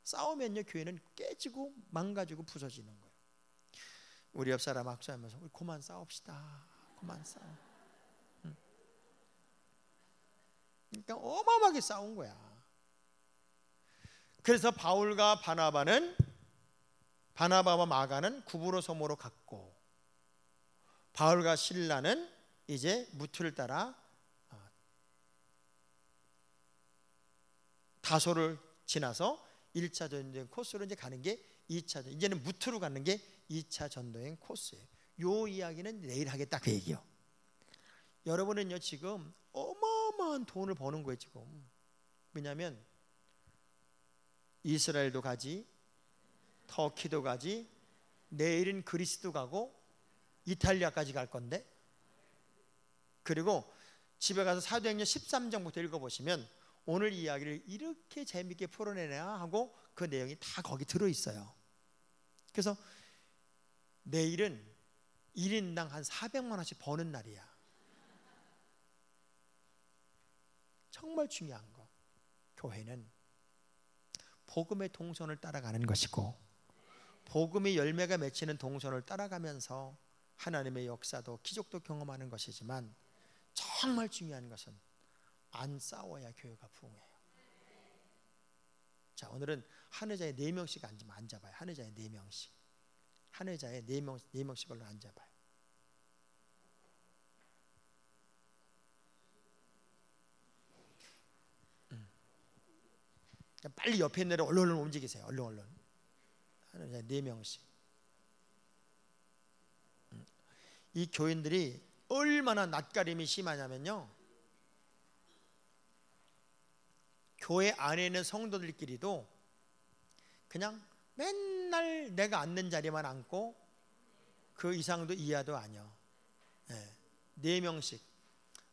싸우면요 교회는 깨지고 망가지고 부서지는 거예요. 우리 옆 사람 악수하면서 우리 그만 싸웁시다. 그만 싸워. 그러니까 어마어마하게 싸운 거야. 그래서 바울과 바나바와 마가는 구브로 섬으로 갔고, 바울과 실라는 이제 무트를 따라 다소를 지나서 1차 전도여행 코스로 이제 가는 게 2차, 이제는 무트로 가는 게 2차 전도여행 코스예요. 요 이야기는 내일 하겠다 그 얘기요. 여러분은요 지금 어마어마한 돈을 버는 거예요 지금. 왜냐하면 이스라엘도 가지, 터키도 가지, 내일은 그리스도 가고 이탈리아까지 갈 건데, 그리고 집에 가서 사도행전 13장부터 읽어보시면 오늘 이야기를 이렇게 재밌게 풀어내냐 하고 그 내용이 다 거기 들어있어요. 그래서 내일은 1인당 한 400만 원씩 버는 날이야. 정말 중요한 거, 교회는 복음의 동선을 따라가는 것이고, 복음의 열매가 맺히는 동선을 따라가면서 하나님의 역사도 기적도 경험하는 것이지만, 정말 중요한 것은 안 싸워야 교회가 부흥해요. 자, 오늘은 한 의자에 4명씩 앉아봐요. 한 의자에 4명씩. 한 의자에 4명씩 걸로 앉아봐요. 빨리 옆에 있는 애를 얼른 움직이세요. 얼른. 한 의자에 4명씩. 이 교인들이 얼마나 낯가림이 심하냐면요, 교회 안에 있는 성도들끼리도 그냥 맨날 내가 앉는 자리만 앉고 그 이상도 이하도 아니야. 4명씩,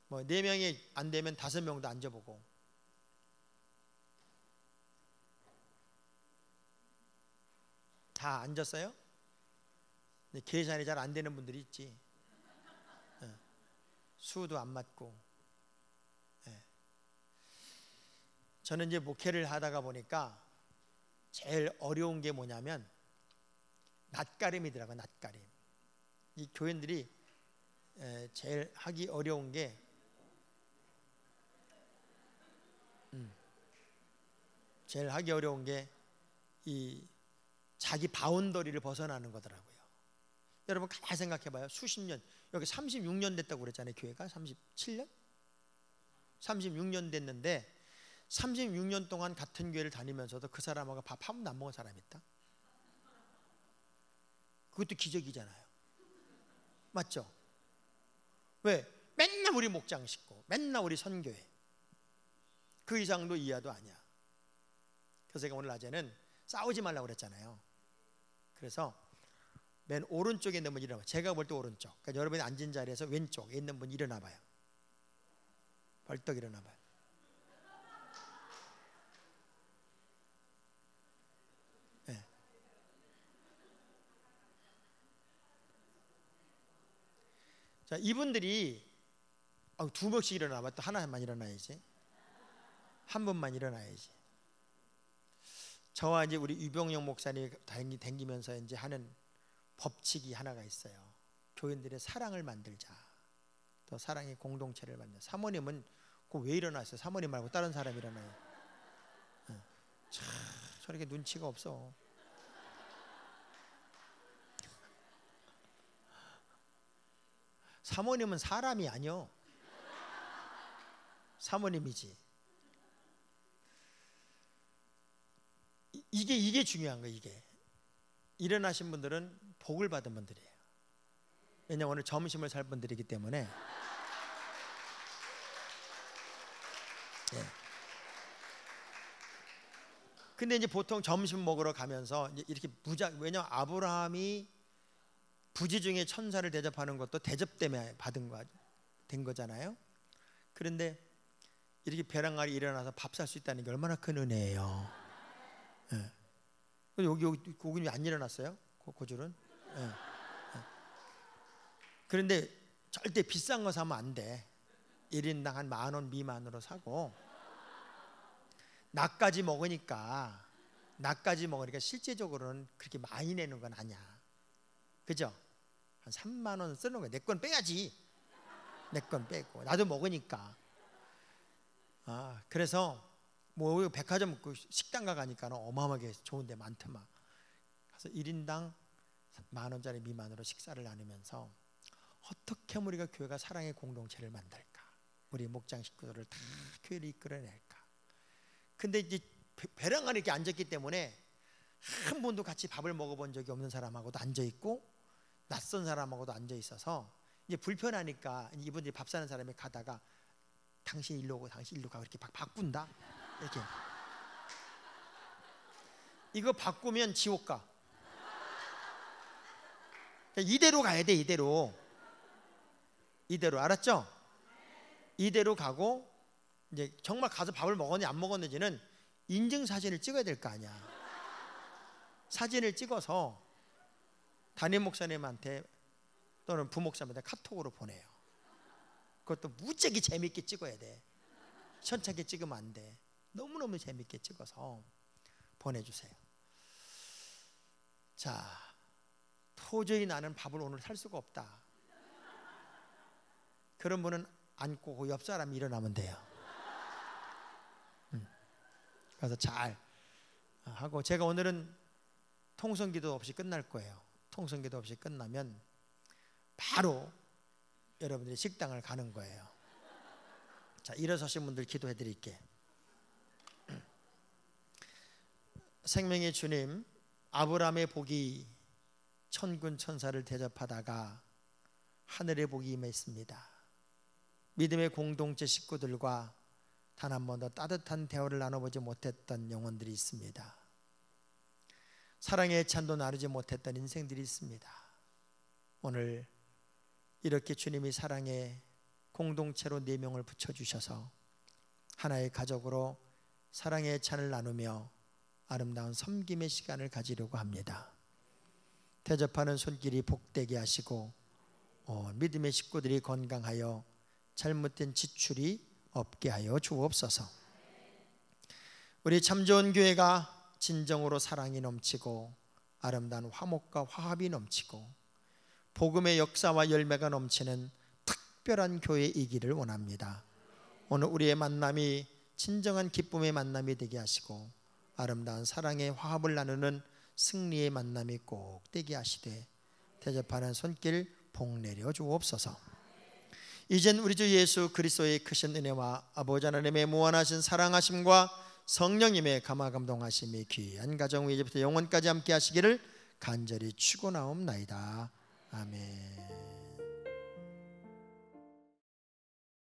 뭐 4명이 안 되면 5명도 앉아보고. 다 앉았어요? 계산이 잘 안 되는 분들이 있지. 수도 안 맞고. 저는 이제 목회를 하다가 보니까 제일 어려운 게 뭐냐면 낯가림이더라고요. 낯가림. 이 교인들이 제일 하기 어려운 게 이 자기 바운더리를 벗어나는 거더라고요. 여러분 가만히 생각해봐요. 수십 년, 여기 36년 됐다고 그랬잖아요. 교회가 37년? 36년 됐는데 36년 동안 같은 교회를 다니면서도 그 사람하고 밥 한 번도 안 먹은 사람이 있다? 그것도 기적이잖아요. 맞죠? 왜? 맨날 우리 목장 식구, 맨날 우리 선교회, 그 이상도 이하도 아니야. 그래서 제가 오늘 낮에는 싸우지 말라고 그랬잖아요. 그래서 맨 오른쪽에 있는 분 일어나봐요. 제가 볼 때 오른쪽. 그러니까 여러분이 앉은 자리에서 왼쪽에 있는 분 일어나봐요. 벌떡 일어나봐요. 네. 자, 이분들이 두 명씩 일어나봐. 또 하나만 일어나야지. 한 분만 일어나야지. 저와 이제 우리 유병영 목사님이 댕기면서 이제 하는 법칙이 하나가 있어요. 교인들의 사랑을 만들자. 또 사랑의 공동체를 만들자. 사모님은 왜 일어났어요? 사모님 말고 다른 사람 일어나요. 참 저렇게 눈치가 없어. 사모님은 사람이 아니요. 사모님이지. 이게 중요한 거예요. 이게 일어나신 분들은 복을 받은 분들이에요. 왜냐하면 오늘 점심을 살 분들이기 때문에. 네. 근데 이제 보통 점심 먹으러 가면서 이제 이렇게 왜냐하면 아브라함이 부지 중에 천사를 대접하는 것도 대접 때문에 된 거잖아요. 그런데 이렇게 벼랑알이 일어나서 밥 살 수 있다는 게 얼마나 큰 은혜예요. 네. 여기 고객님이 안 일어났어요? 그 줄은? 네. 네. 그런데 절대 비싼 거 사면 안 돼. 1인당 한 10,000원 미만으로 사고, 나까지 먹으니까 실제적으로는 그렇게 많이 내는 건 아니야. 그죠? 한 3만 원 쓰는 거야. 내 건 빼야지. 내 건 빼고 나도 먹으니까. 그래서 뭐 백화점 식당 가니까 어마어마하게 좋은 데 많더만. 그래서 1인당 10,000원짜리 미만으로 식사를 나누면서 어떻게 하면 우리가 교회가 사랑의 공동체를 만들까? 우리 목장 식구들을 다 교회를 이끌어낼까? 근데 이제 배랑 안에 이렇게 앉았기 때문에 한 번도 같이 밥을 먹어본 적이 없는 사람하고도 앉아있고 낯선 사람하고도 앉아있어서 이제 불편하니까 이분들이 밥 사는 사람이 가다가 당신 일로 오고 당신 일로 가고 이렇게 바꾼다. 이렇게. 이거 바꾸면 지옥 가. 이대로 가야 돼. 이대로 알았죠? 이대로 가고 이제 정말 가서 밥을 먹었는지 안 먹었는지는 인증사진을 찍어야 될 거 아니야. 사진을 찍어서 담임 목사님한테 또는 부목사님한테 카톡으로 보내요. 그것도 무지하게 재밌게 찍어야 돼. 시원찮게 찍으면 안 돼. 너무너무 재밌게 찍어서 보내주세요. 자, 도저히 나는 밥을 오늘 살 수가 없다. 그런 분은 앉고 그 옆 사람이 일어나면 돼요. 그래서 잘 하고, 제가 오늘은 통성기도 없이 끝날 거예요. 통성기도 없이 끝나면 바로 여러분들이 식당을 가는 거예요. 자, 일어서신 분들 기도해 드릴게. 생명의 주님, 아브라함의 복이 천군 천사를 대접하다가 하늘의 복이 임했습니다. 믿음의 공동체 식구들과 단 한 번도 따뜻한 대화를 나눠보지 못했던 영혼들이 있습니다. 사랑의 찬도 나누지 못했던 인생들이 있습니다. 오늘 이렇게 주님이 사랑의 공동체로 4명을 붙여주셔서 하나의 가족으로 사랑의 찬을 나누며 아름다운 섬김의 시간을 가지려고 합니다. 대접하는 손길이 복되게 하시고 믿음의 식구들이 건강하여 잘못된 지출이 없게 하여 주옵소서. 우리 참 좋은 교회가 진정으로 사랑이 넘치고 아름다운 화목과 화합이 넘치고 복음의 역사와 열매가 넘치는 특별한 교회이기를 원합니다. 오늘 우리의 만남이 진정한 기쁨의 만남이 되게 하시고 아름다운 사랑의 화합을 나누는 승리의 만남이 꼭 되게 하시되 대접하는 손길 복 내려 주옵소서. 이젠 우리 주 예수 그리스도의 크신 은혜와 아버지 하나님의 무한하신 사랑하심과 성령님의 감화감동하심이 귀한 가정 이제부터 영원까지 함께 하시기를 간절히 추고나옵나이다. 아멘.